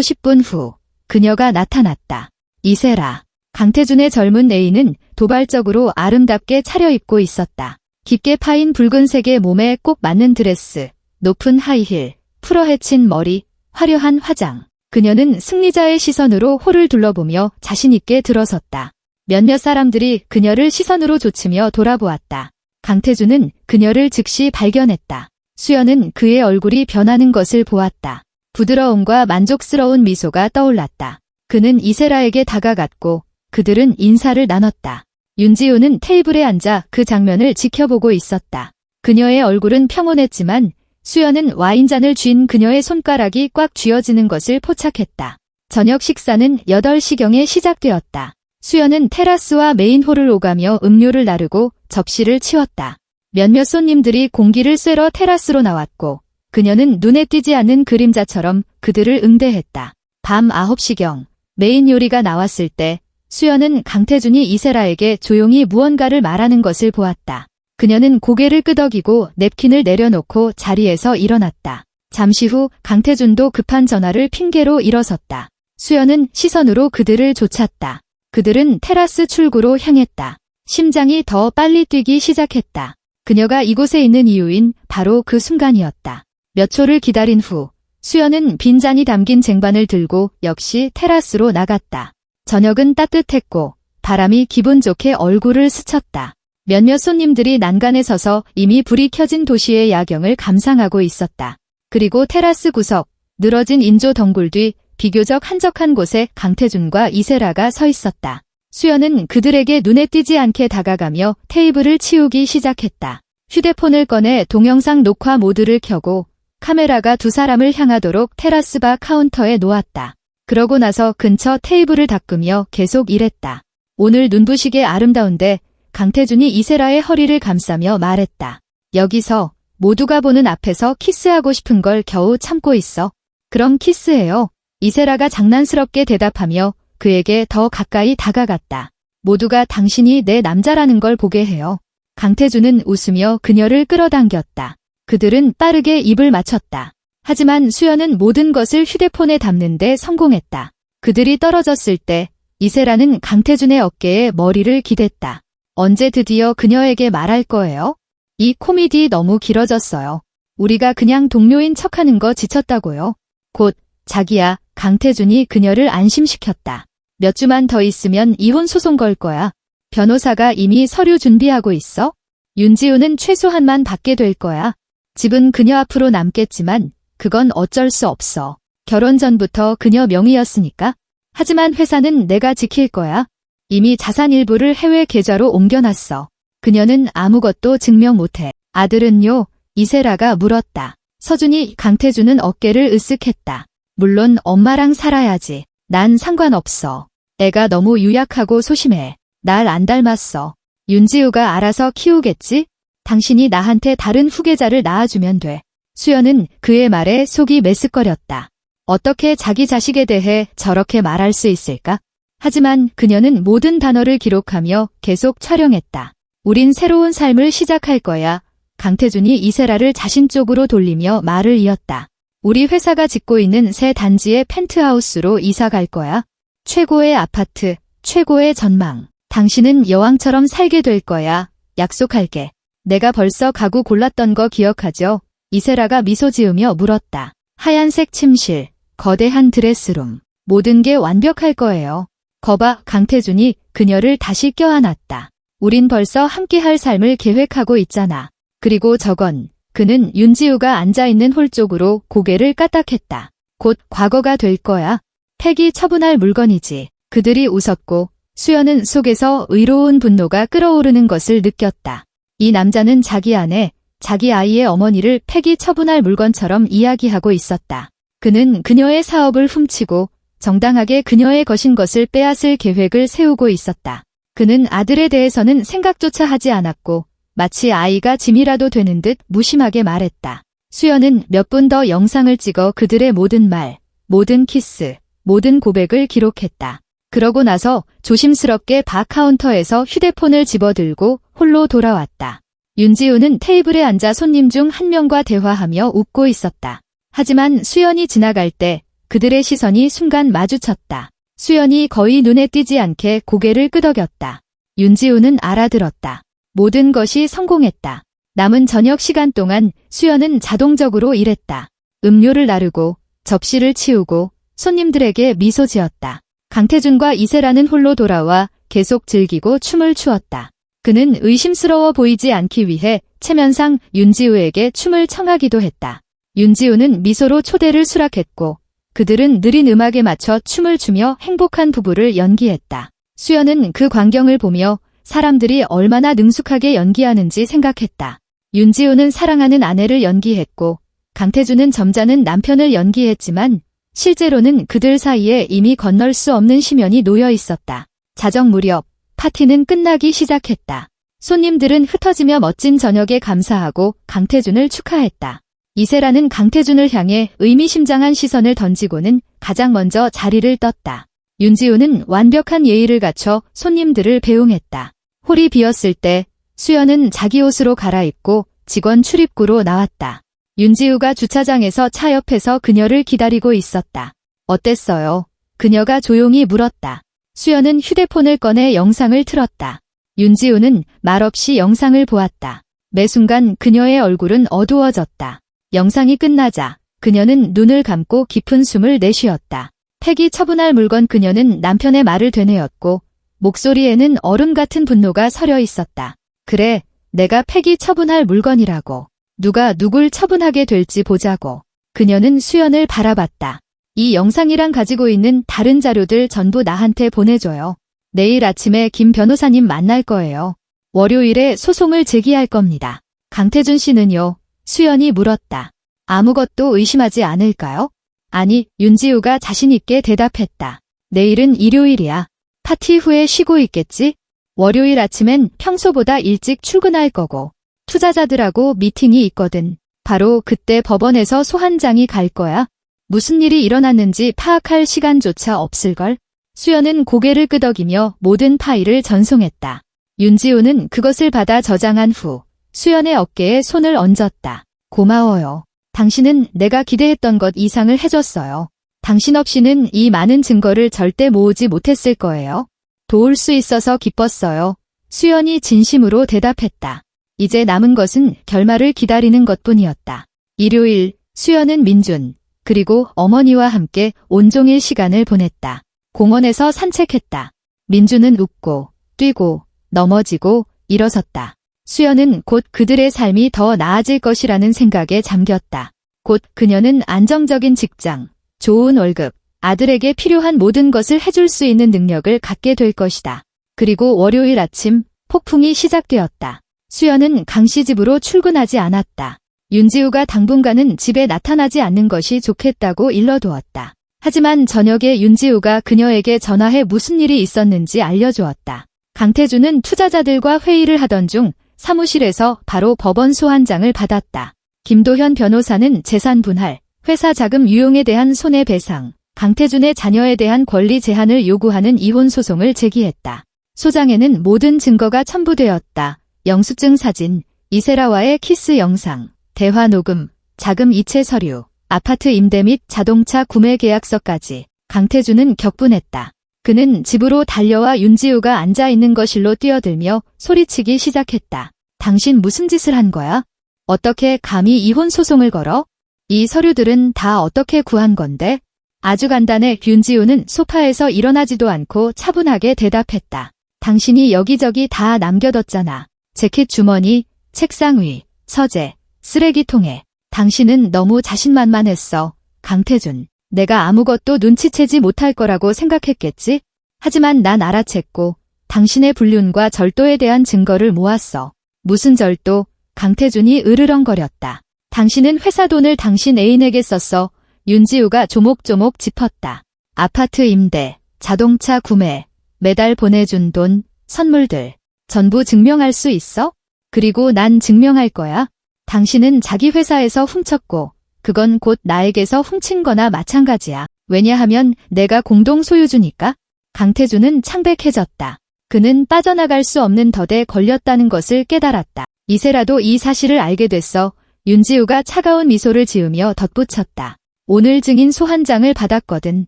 10분 후 그녀가 나타났다. 이세라. 강태준의 젊은 애인은 도발적으로 아름답게 차려입고 있었다. 깊게 파인 붉은색의 몸에 꼭 맞는 드레스, 높은 하이힐, 풀어헤친 머리, 화려한 화장. 그녀는 승리자의 시선으로 홀을 둘러보며 자신있게 들어섰다. 몇몇 사람들이 그녀를 시선으로 좇으며 돌아보았다. 강태준은 그녀를 즉시 발견했다. 수연은 그의 얼굴이 변하는 것을 보았다. 부드러움과 만족스러운 미소가 떠올랐다. 그는 이세라에게 다가갔고 그들은 인사를 나눴다. 윤지우는 테이블에 앉아 그 장면을 지켜보고 있었다. 그녀의 얼굴은 평온했지만 수연은 와인잔을 쥔 그녀의 손가락이 꽉 쥐어지는 것을 포착했다. 저녁 식사는 8시경에 시작되었다. 수연은 테라스와 메인홀을 오가며 음료를 나르고 접시를 치웠다. 몇몇 손님들이 공기를 쐬러 테라스로 나왔고 그녀는 눈에 띄지 않는 그림자처럼 그들을 응대했다. 밤 9시경 메인 요리가 나왔을 때 수연은 강태준이 이세라에게 조용히 무언가를 말하는 것을 보았다. 그녀는 고개를 끄덕이고 냅킨을 내려놓고 자리에서 일어났다. 잠시 후 강태준도 급한 전화를 핑계로 일어섰다. 수연은 시선으로 그들을 쫓았다. 그들은 테라스 출구로 향했다. 심장이 더 빨리 뛰기 시작했다. 그녀가 이곳에 있는 이유인 바로 그 순간이었다. 몇 초를 기다린 후 수연은 빈잔이 담긴 쟁반을 들고 역시 테라스로 나갔다. 저녁은 따뜻했고 바람이 기분 좋게 얼굴을 스쳤다. 몇몇 손님들이 난간에 서서 이미 불이 켜진 도시의 야경을 감상하고 있었다. 그리고 테라스 구석, 늘어진 인조 덩굴 뒤 비교적 한적한 곳에 강태준과 이세라가 서 있었다. 수연은 그들에게 눈에 띄지 않게 다가가며 테이블을 치우기 시작했다. 휴대폰을 꺼내 동영상 녹화 모드를 켜고 카메라가 두 사람을 향하도록 테라스 바 카운터에 놓았다. 그러고 나서 근처 테이블을 닦으며 계속 일했다. 오늘 눈부시게 아름다운데 강태준이 이세라의 허리를 감싸며 말했다. 여기서 모두가 보는 앞에서 키스하고 싶은 걸 겨우 참고 있어. 그럼 키스해요. 이세라가 장난스럽게 대답하며 그에게 더 가까이 다가갔다. 모두가 당신이 내 남자라는 걸 보게 해요. 강태준은 웃으며 그녀를 끌어당겼다. 그들은 빠르게 입을 맞췄다. 하지만 수연은 모든 것을 휴대폰에 담는 데 성공했다. 그들이 떨어졌을 때 이세라는 강태준의 어깨에 머리를 기댔다. 언제 드디어 그녀에게 말할 거예요? 이 코미디 너무 길어졌어요. 우리가 그냥 동료인 척하는 거 지쳤다고요. 곧 자기야, 강태준이 그녀를 안심시켰다. 몇 주만 더 있으면 이혼 소송 걸 거야. 변호사가 이미 서류 준비하고 있어. 윤지우는 최소한만 받게 될 거야. 집은 그녀 앞으로 남겠지만 그건 어쩔 수 없어. 결혼 전부터 그녀 명의였으니까. 하지만 회사는 내가 지킬 거야. 이미 자산 일부를 해외 계좌로 옮겨놨어. 그녀는 아무것도 증명 못해. 아들은요? 이세라가 물었다. 서준이 강태준은 어깨를 으쓱했다. 물론 엄마랑 살아야지. 난 상관없어. 애가 너무 유약하고 소심해. 날 안 닮았어. 윤지우가 알아서 키우겠지? 당신이 나한테 다른 후계자를 낳아주면 돼. 수연은 그의 말에 속이 메스꺼렸다. 어떻게 자기 자식에 대해 저렇게 말할 수 있을까? 하지만 그녀는 모든 단어를 기록하며 계속 촬영했다. 우린 새로운 삶을 시작할 거야. 강태준이 이세라를 자신 쪽으로 돌리며 말을 이었다. 우리 회사가 짓고 있는 새 단지의 펜트하우스로 이사 갈 거야. 최고의 아파트, 최고의 전망. 당신은 여왕처럼 살게 될 거야. 약속할게. 내가 벌써 가구 골랐던 거 기억하죠? 이세라가 미소 지으며 물었다. 하얀색 침실, 거대한 드레스룸. 모든 게 완벽할 거예요. 거봐, 강태준이 그녀를 다시 껴안았다. 우린 벌써 함께할 삶을 계획하고 있잖아. 그리고 저건, 그는 윤지우가 앉아있는 홀 쪽으로 고개를 까딱했다. 곧 과거가 될 거야. 폐기 처분할 물건이지. 그들이 웃었고 수연은 속에서 의로운 분노가 끓어오르는 것을 느꼈다. 이 남자는 자기 아내, 자기 아이의 어머니를 폐기 처분할 물건처럼 이야기하고 있었다. 그는 그녀의 사업을 훔치고 정당하게 그녀의 것인 것을 빼앗을 계획을 세우고 있었다. 그는 아들에 대해서는 생각조차 하지 않았고 마치 아이가 짐이라도 되는 듯 무심하게 말했다. 수연은 몇 분 더 영상을 찍어 그들의 모든 말, 모든 키스, 모든 고백을 기록했다. 그러고 나서 조심스럽게 바 카운터에서 휴대폰을 집어들고 홀로 돌아왔다. 윤지우는 테이블에 앉아 손님 중 한 명과 대화하며 웃고 있었다. 하지만 수연이 지나갈 때 그들의 시선이 순간 마주쳤다. 수연이 거의 눈에 띄지 않게 고개를 끄덕였다. 윤지우는 알아들었다. 모든 것이 성공했다. 남은 저녁 시간 동안 수연은 자동적으로 일했다. 음료를 나르고 접시를 치우고 손님들에게 미소 지었다. 강태준과 이세라는 홀로 돌아와 계속 즐기고 춤을 추었다. 그는 의심스러워 보이지 않기 위해 체면상 윤지우에게 춤을 청하기도 했다. 윤지우는 미소로 초대를 수락했고 그들은 느린 음악에 맞춰 춤을 추며 행복한 부부를 연기했다. 수연은 그 광경을 보며 사람들이 얼마나 능숙하게 연기하는지 생각했다. 윤지우는 사랑하는 아내를 연기했고 강태준은 점잖은 남편을 연기했지만 실제로는 그들 사이에 이미 건널 수 없는 심연이 놓여 있었다. 자정 무렵 파티는 끝나기 시작했다. 손님들은 흩어지며 멋진 저녁에 감사하고 강태준을 축하했다. 이세라는 강태준을 향해 의미심장한 시선을 던지고는 가장 먼저 자리를 떴다. 윤지우는 완벽한 예의를 갖춰 손님들을 배웅했다. 홀이 비었을 때 수연은 자기 옷으로 갈아입고 직원 출입구로 나왔다. 윤지우가 주차장에서 차 옆에서 그녀를 기다리고 있었다. 어땠어요? 그녀가 조용히 물었다. 수연은 휴대폰을 꺼내 영상을 틀었다. 윤지우는 말없이 영상을 보았다. 매 순간 그녀의 얼굴은 어두워졌다. 영상이 끝나자 그녀는 눈을 감고 깊은 숨을 내쉬었다. 폐기 처분할 물건. 그녀는 남편의 말을 되뇌었고 목소리에는 얼음 같은 분노가 서려 있었다. 그래, 내가 폐기 처분할 물건이라고. 누가 누굴 처분하게 될지 보자고. 그녀는 수연을 바라봤다. 이 영상이랑 가지고 있는 다른 자료들 전부 나한테 보내줘요. 내일 아침에 김 변호사님 만날 거예요. 월요일에 소송을 제기할 겁니다. 강태준 씨는요? 수연이 물었다. 아무것도 의심하지 않을까요? 아니, 윤지우가 자신있게 대답했다. 내일은 일요일이야. 파티 후에 쉬고 있겠지? 월요일 아침엔 평소보다 일찍 출근할 거고. 투자자들하고 미팅이 있거든. 바로 그때 법원에서 소환장이 갈 거야. 무슨 일이 일어났는지 파악할 시간조차 없을걸? 수연은 고개를 끄덕이며 모든 파일을 전송했다. 윤지우는 그것을 받아 저장한 후 수연의 어깨에 손을 얹었다. 고마워요. 당신은 내가 기대했던 것 이상을 해줬어요. 당신 없이는 이 많은 증거를 절대 모으지 못했을 거예요. 도울 수 있어서 기뻤어요. 수연이 진심으로 대답했다. 이제 남은 것은 결말을 기다리는 것뿐이었다. 일요일, 수연은 민준, 그리고 어머니와 함께 온종일 시간을 보냈다. 공원에서 산책했다. 민준은 웃고, 뛰고, 넘어지고, 일어섰다. 수연은 곧 그들의 삶이 더 나아질 것이라는 생각에 잠겼다. 곧 그녀는 안정적인 직장, 좋은 월급, 아들에게 필요한 모든 것을 해줄 수 있는 능력을 갖게 될 것이다. 그리고 월요일 아침, 폭풍이 시작되었다. 수연은 강씨 집으로 출근하지 않았다. 윤지우가 당분간은 집에 나타나지 않는 것이 좋겠다고 일러두었다. 하지만 저녁에 윤지우가 그녀에게 전화해 무슨 일이 있었는지 알려주었다. 강태준은 투자자들과 회의를 하던 중 사무실에서 바로 법원 소환장을 받았다. 김도현 변호사는 재산 분할, 회사 자금 유용에 대한 손해배상, 강태준의 자녀에 대한 권리 제한을 요구하는 이혼 소송을 제기했다. 소장에는 모든 증거가 첨부되었다. 영수증 사진, 이세라와의 키스 영상, 대화 녹음, 자금 이체 서류, 아파트 임대 및 자동차 구매 계약서까지. 강태준은 격분했다. 그는 집으로 달려와 윤지우가 앉아있는 거실로 뛰어들며 소리치기 시작했다. 당신 무슨 짓을 한 거야? 어떻게 감히 이혼 소송을 걸어? 이 서류들은 다 어떻게 구한 건데? 아주 간단해. 윤지우는 소파에서 일어나지도 않고 차분하게 대답했다. 당신이 여기저기 다 남겨뒀잖아. 재킷 주머니, 책상 위, 서재, 쓰레기통에. 당신은 너무 자신만만했어. 강태준. 내가 아무것도 눈치채지 못할 거라고 생각했겠지? 하지만 난 알아챘고 당신의 불륜과 절도에 대한 증거를 모았어. 무슨 절도? 강태준이 으르렁거렸다. 당신은 회사 돈을 당신 애인에게 썼어. 윤지우가 조목조목 짚었다. 아파트 임대, 자동차 구매, 매달 보내준 돈, 선물들. 전부 증명할 수 있어? 그리고 난 증명할 거야. 당신은 자기 회사에서 훔쳤고 그건 곧 나에게서 훔친 거나 마찬가지야. 왜냐하면 내가 공동 소유주니까. 강태준은 창백해졌다. 그는 빠져나갈 수 없는 덫에 걸렸다는 것을 깨달았다. 이세라도 이 사실을 알게 됐어. 윤지우가 차가운 미소를 지으며 덧붙였다. 오늘 증인 소환장을 받았거든.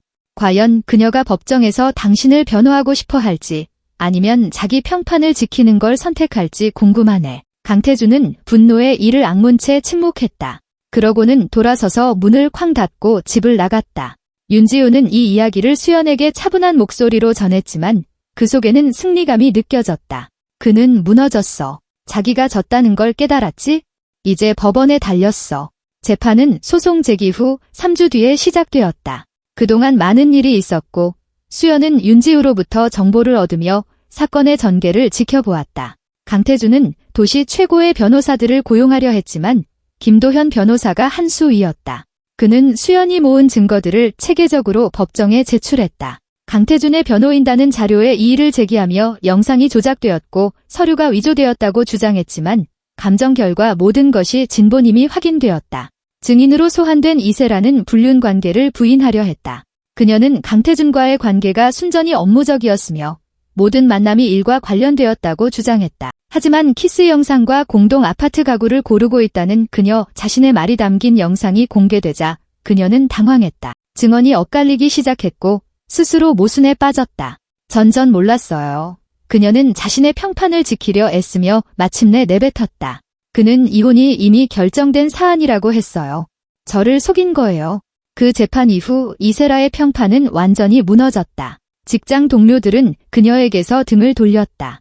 과연 그녀가 법정에서 당신을 변호하고 싶어 할지 아니면 자기 평판을 지키는 걸 선택할지 궁금하네. 강태준은 분노에 이를 악문 채 침묵했다. 그러고는 돌아서서 문을 쾅 닫고 집을 나갔다. 윤지우는 이 이야기를 수연에게 차분한 목소리로 전했지만 그 속에는 승리감이 느껴졌다. 그는 무너졌어. 자기가 졌다는 걸 깨달았지? 이제 법원에 달렸어. 재판은 소송 제기 후 3주 뒤에 시작되었다. 그동안 많은 일이 있었고 수연은 윤지우로부터 정보를 얻으며 사건의 전개를 지켜보았다. 강태준은 도시 최고의 변호사들을 고용하려 했지만 김도현 변호사가 한 수 위였다. 그는 수연이 모은 증거들을 체계적으로 법정에 제출했다. 강태준의 변호인단은 자료에 이의를 제기하며 영상이 조작되었고 서류가 위조되었다고 주장했지만 감정 결과 모든 것이 진본임이 확인되었다. 증인으로 소환된 이세라는 불륜 관계를 부인하려 했다. 그녀는 강태준과의 관계가 순전히 업무적이었으며 모든 만남이 일과 관련되었다고 주장했다. 하지만 키스 영상과 공동 아파트 가구를 고르고 있다는 그녀 자신의 말이 담긴 영상이 공개되자 그녀는 당황했다. 증언이 엇갈리기 시작했고 스스로 모순에 빠졌다. 전 몰랐어요. 그녀는 자신의 평판을 지키려 애쓰며 마침내 내뱉었다. 그는 이혼이 이미 결정된 사안이라고 했어요. 저를 속인 거예요. 그 재판 이후 이세라의 평판은 완전히 무너졌다. 직장 동료들은 그녀에게서 등을 돌렸다.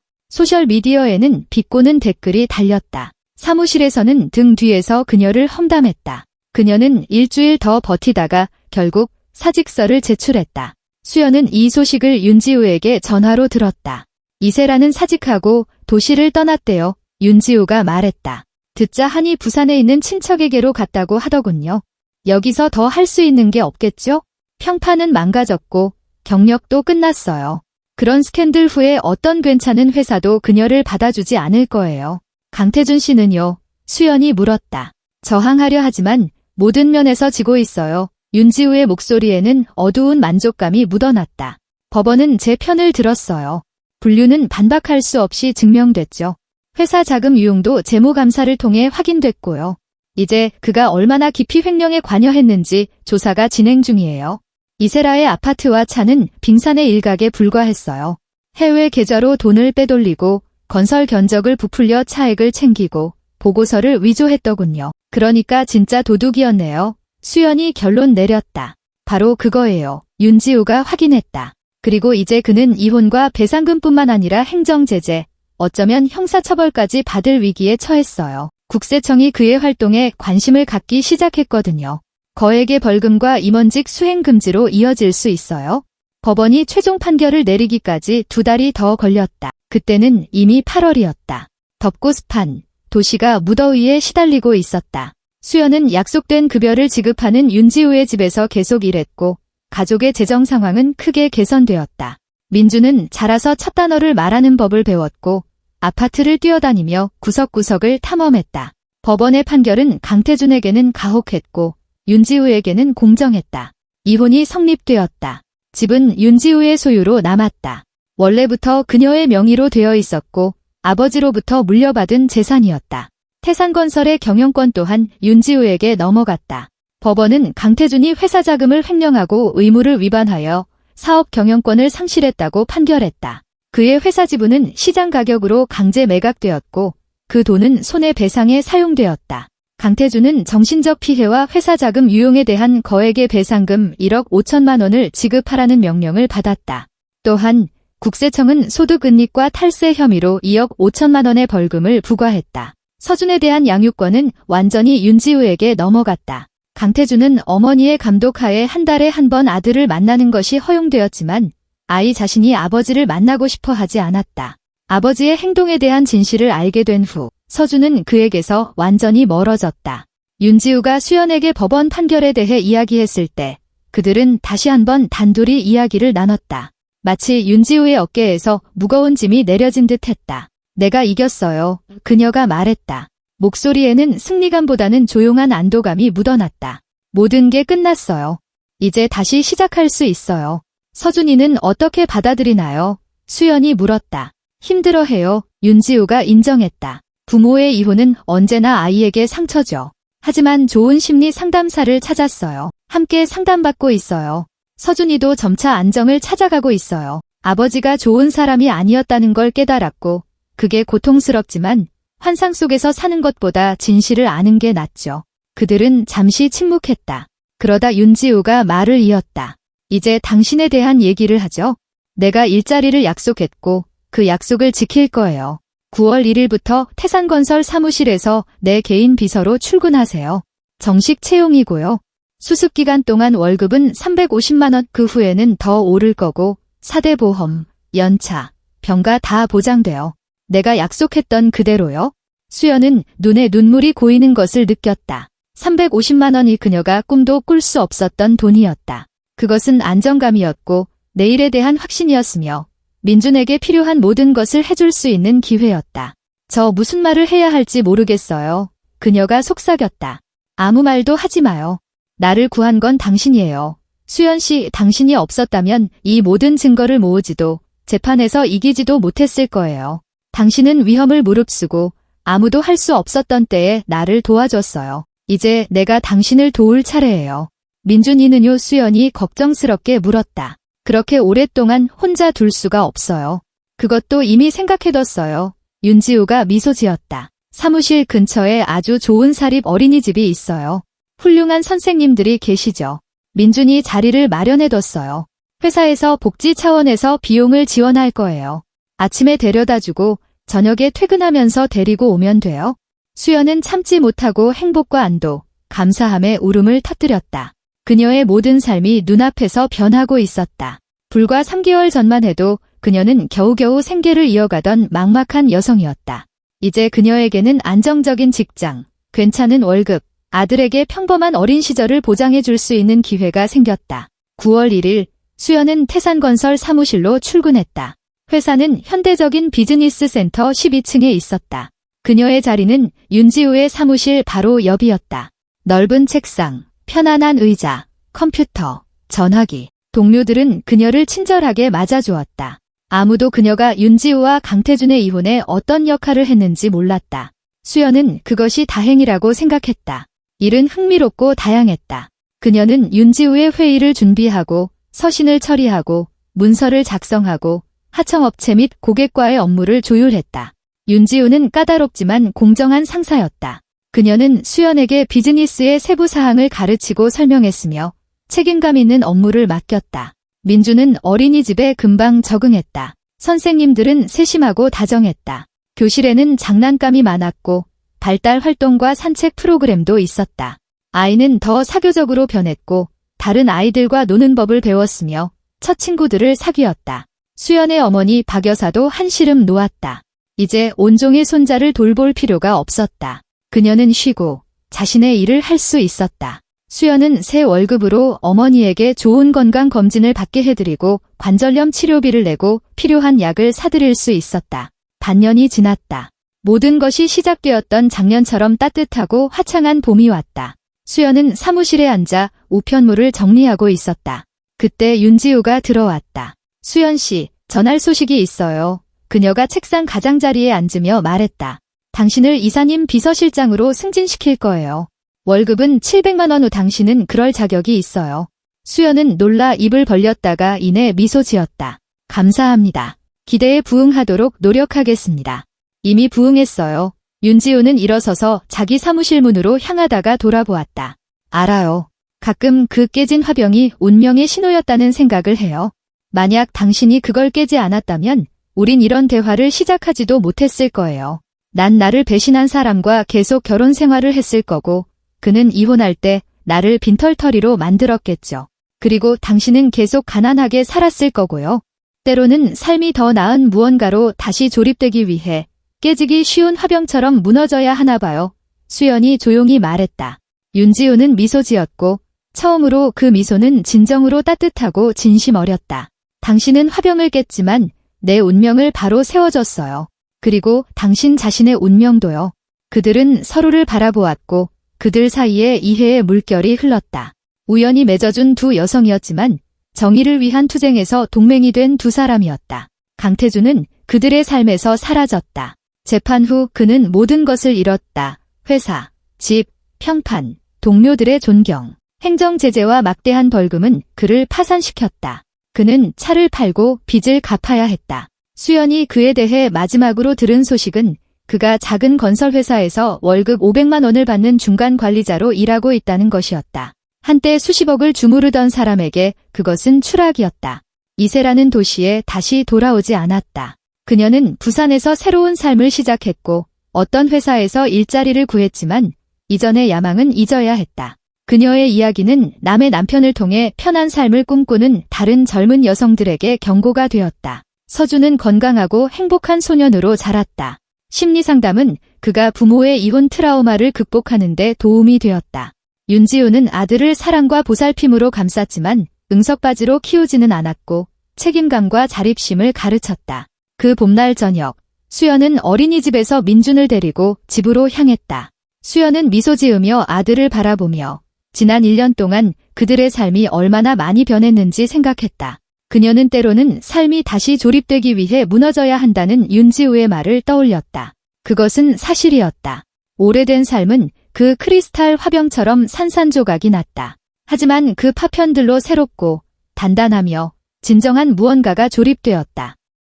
소셜미디어에는 비꼬는 댓글이 달렸다. 사무실에서는 등 뒤에서 그녀를 험담했다. 그녀는 일주일 더 버티다가 결국 사직서를 제출했다. 수연은 이 소식을 윤지우에게 전화로 들었다. 이세라는 사직하고 도시를 떠났대요. 윤지우가 말했다. 듣자 하니 부산에 있는 친척에게로 갔다고 하더군요. 여기서 더 할 수 있는 게 없겠죠? 평판은 망가졌고 경력도 끝났어요. 그런 스캔들 후에 어떤 괜찮은 회사도 그녀를 받아주지 않을 거예요. 강태준 씨는요? 수연이 물었다. 저항하려 하지만 모든 면에서 지고 있어요. 윤지우의 목소리에는 어두운 만족감이 묻어났다. 법원은 제 편을 들었어요. 불륜은 반박할 수 없이 증명됐죠. 회사 자금 유용도 재무감사를 통해 확인됐고요. 이제 그가 얼마나 깊이 횡령에 관여했는지 조사가 진행 중이에요. 이세라의 아파트와 차는 빙산의 일각에 불과했어요. 해외 계좌로 돈을 빼돌리고 건설 견적을 부풀려 차액을 챙기고 보고서를 위조했더군요. 그러니까 진짜 도둑이었네요. 수연이 결론 내렸다. 바로 그거예요. 윤지우가 확인했다. 그리고 이제 그는 이혼과 배상금뿐만 아니라 행정제재, 어쩌면 형사처벌까지 받을 위기에 처했어요. 국세청이 그의 활동에 관심을 갖기 시작했거든요. 거액의 벌금과 임원직 수행금지로 이어질 수 있어요. 법원이 최종 판결을 내리기까지 2달이 더 걸렸다. 그때는 이미 8월이었다. 덥고 습한 도시가 무더위에 시달리고 있었다. 수연은 약속된 급여를 지급하는 윤지우의 집에서 계속 일했고 가족의 재정 상황은 크게 개선되었다. 민주는 자라서 첫 단어를 말하는 법을 배웠고 아파트를 뛰어다니며 구석구석을 탐험했다. 법원의 판결은 강태준에게는 가혹했고 윤지우에게는 공정했다. 이혼이 성립되었다. 집은 윤지우의 소유로 남았다. 원래부터 그녀의 명의로 되어 있었고 아버지로부터 물려받은 재산이었다. 태산건설의 경영권 또한 윤지우에게 넘어갔다. 법원은 강태준이 회사 자금을 횡령하고 의무를 위반하여 사업 경영권을 상실했다고 판결했다. 그의 회사 지분은 시장 가격으로 강제 매각되었고 그 돈은 손해배상에 사용되었다. 강태준은 정신적 피해와 회사 자금 유용에 대한 거액의 배상금 1억 5천만 원을 지급하라는 명령을 받았다. 또한 국세청은 소득은닉과 탈세 혐의로 2억 5천만 원의 벌금을 부과했다. 서준에 대한 양육권은 완전히 윤지우에게 넘어갔다. 강태준은 어머니의 감독하에 한 달에 한 번 아들을 만나는 것이 허용되었지만 아이 자신이 아버지를 만나고 싶어 하지 않았다. 아버지의 행동에 대한 진실을 알게 된 후 서준은 그에게서 완전히 멀어졌다. 윤지우가 수연에게 법원 판결에 대해 이야기했을 때 그들은 다시 한번 단둘이 이야기를 나눴다. 마치 윤지우의 어깨에서 무거운 짐이 내려진 듯 했다. 내가 이겼어요. 그녀가 말했다. 목소리에는 승리감보다는 조용한 안도감이 묻어났다. 모든 게 끝났어요. 이제 다시 시작할 수 있어요. 서준이는 어떻게 받아들이나요? 수연이 물었다. 힘들어해요. 윤지우가 인정했다. 부모의 이혼은 언제나 아이에게 상처죠. 하지만 좋은 심리 상담사를 찾았어요. 함께 상담받고 있어요. 서준이도 점차 안정을 찾아가고 있어요. 아버지가 좋은 사람이 아니었다는 걸 깨달았고 그게 고통스럽지만 환상 속에서 사는 것보다 진실을 아는 게 낫죠. 그들은 잠시 침묵했다. 그러다 윤지우가 말을 이었다. 이제 당신에 대한 얘기를 하죠. 내가 일자리를 약속했고 그 약속을 지킬 거예요. 9월 1일부터 태산건설 사무실에서 내 개인 비서로 출근하세요. 정식 채용이고요. 수습기간 동안 월급은 350만 원, 그 후에는 더 오를 거고 4대 보험, 연차, 병가 다 보장돼요. 내가 약속했던 그대로요. 수연은 눈에 눈물이 고이는 것을 느꼈다. 350만 원이 그녀가 꿈도 꿀 수 없었던 돈이었다. 그것은 안정감이었고 내일에 대한 확신이었으며 민준에게 필요한 모든 것을 해줄 수 있는 기회였다. 저 무슨 말을 해야 할지 모르겠어요. 그녀가 속삭였다. 아무 말도 하지 마요. 나를 구한 건 당신이에요. 수연 씨, 당신이 없었다면 이 모든 증거를 모으지도 재판에서 이기지도 못했을 거예요. 당신은 위험을 무릅쓰고 아무도 할 수 없었던 때에 나를 도와줬어요. 이제 내가 당신을 도울 차례예요. 민준이는요? 수연이 걱정스럽게 물었다. 그렇게 오랫동안 혼자 둘 수가 없어요. 그것도 이미 생각해뒀어요. 윤지우가 미소 지었다. 사무실 근처에 아주 좋은 사립 어린이집이 있어요. 훌륭한 선생님들이 계시죠. 민준이 자리를 마련해뒀어요. 회사에서 복지 차원에서 비용을 지원할 거예요. 아침에 데려다주고 저녁에 퇴근하면서 데리고 오면 돼요. 수연은 참지 못하고 행복과 안도, 감사함에 울음을 터뜨렸다. 그녀의 모든 삶이 눈앞에서 변하고 있었다. 불과 3개월 전만 해도 그녀는 겨우겨우 생계를 이어가던 막막한 여성이었다. 이제 그녀에게는 안정적인 직장, 괜찮은 월급, 아들에게 평범한 어린 시절을 보장해 줄 수 있는 기회가 생겼다. 9월 1일 수연은 태산건설 사무실로 출근했다. 회사는 현대적인 비즈니스 센터 12층에 있었다. 그녀의 자리는 윤지우의 사무실 바로 옆이었다. 넓은 책상, 편안한 의자, 컴퓨터, 전화기. 동료들은 그녀를 친절하게 맞아주었다. 아무도 그녀가 윤지우와 강태준의 이혼에 어떤 역할을 했는지 몰랐다. 수연은 그것이 다행이라고 생각했다. 일은 흥미롭고 다양했다. 그녀는 윤지우의 회의를 준비하고 서신을 처리하고 문서를 작성하고 하청업체 및 고객과의 업무를 조율했다. 윤지우는 까다롭지만 공정한 상사였다. 그녀는 수연에게 비즈니스의 세부 사항을 가르치고 설명했으며 책임감 있는 업무를 맡겼다. 민주는 어린이집에 금방 적응했다. 선생님들은 세심하고 다정했다. 교실에는 장난감이 많았고 발달 활동과 산책 프로그램도 있었다. 아이는 더 사교적으로 변했고 다른 아이들과 노는 법을 배웠으며 첫 친구들을 사귀었다. 수연의 어머니 박 여사도 한시름 놓았다. 이제 온종일 손자를 돌볼 필요가 없었다. 그녀는 쉬고 자신의 일을 할 수 있었다. 수연은 새 월급으로 어머니에게 좋은 건강 검진을 받게 해드리고 관절염 치료비를 내고 필요한 약을 사드릴 수 있었다. 반년이 지났다. 모든 것이 시작되었던 작년처럼 따뜻하고 화창한 봄이 왔다. 수연은 사무실에 앉아 우편물을 정리하고 있었다. 그때 윤지우가 들어왔다. 수연 씨, 전할 소식이 있어요. 그녀가 책상 가장자리에 앉으며 말했다. 당신을 이사님 비서실장으로 승진시킬 거예요. 월급은 700만 원 후 당신은 그럴 자격이 있어요. 수연은 놀라 입을 벌렸다가 이내 미소 지었다. 감사합니다. 기대에 부응하도록 노력하겠습니다. 이미 부응했어요. 윤지우는 일어서서 자기 사무실 문으로 향하다가 돌아보았다. 알아요. 가끔 그 깨진 화병이 운명의 신호였다는 생각을 해요. 만약 당신이 그걸 깨지 않았다면 우린 이런 대화를 시작하지도 못했을 거예요. 난 나를 배신한 사람과 계속 결혼 생활을 했을 거고 그는 이혼할 때 나를 빈털터리로 만들었겠죠. 그리고 당신은 계속 가난하게 살았을 거고요. 때로는 삶이 더 나은 무언가로 다시 조립되기 위해 깨지기 쉬운 화병처럼 무너져야 하나 봐요. 수연이 조용히 말했다. 윤지우는 미소 지었고 처음으로 그 미소는 진정으로 따뜻하고 진심 어렸다. 당신은 화병을 깼지만 내 운명을 바로 세워줬어요. 그리고 당신 자신의 운명도요. 그들은 서로를 바라보았고 그들 사이에 이해의 물결이 흘렀다. 우연히 맺어준 두 여성이었지만 정의를 위한 투쟁에서 동맹이 된 두 사람이었다. 강태준은 그들의 삶에서 사라졌다. 재판 후 그는 모든 것을 잃었다. 회사, 집, 평판, 동료들의 존경, 행정 제재와 막대한 벌금은 그를 파산시켰다. 그는 차를 팔고 빚을 갚아야 했다. 수연이 그에 대해 마지막으로 들은 소식은 그가 작은 건설회사에서 월급 500만 원을 받는 중간 관리자로 일하고 있다는 것이었다. 한때 수십억을 주무르던 사람에게 그것은 추락이었다. 이세라는 도시에 다시 돌아오지 않았다. 그녀는 부산에서 새로운 삶을 시작했고 어떤 회사에서 일자리를 구했지만 이전의 야망은 잊어야 했다. 그녀의 이야기는 남의 남편을 통해 편한 삶을 꿈꾸는 다른 젊은 여성들에게 경고가 되었다. 서주는 건강하고 행복한 소년으로 자랐다. 심리상담은 그가 부모의 이혼 트라우마를 극복하는 데 도움이 되었다. 윤지우는 아들을 사랑과 보살핌으로 감쌌지만 응석바지로 키우지는 않았고 책임감과 자립심을 가르쳤다. 그 봄날 저녁, 수연은 어린이집에서 민준을 데리고 집으로 향했다. 수연은 미소 지으며 아들을 바라보며 지난 1년 동안 그들의 삶이 얼마나 많이 변했는지 생각했다. 그녀는 때로는 삶이 다시 조립되기 위해 무너져야 한다는 윤지우의 말을 떠올렸다. 그것은 사실이었다. 오래된 삶은 그 크리스탈 화병처럼 산산조각이 났다. 하지만 그 파편들로 새롭고 단단하며 진정한 무언가가 조립되었다.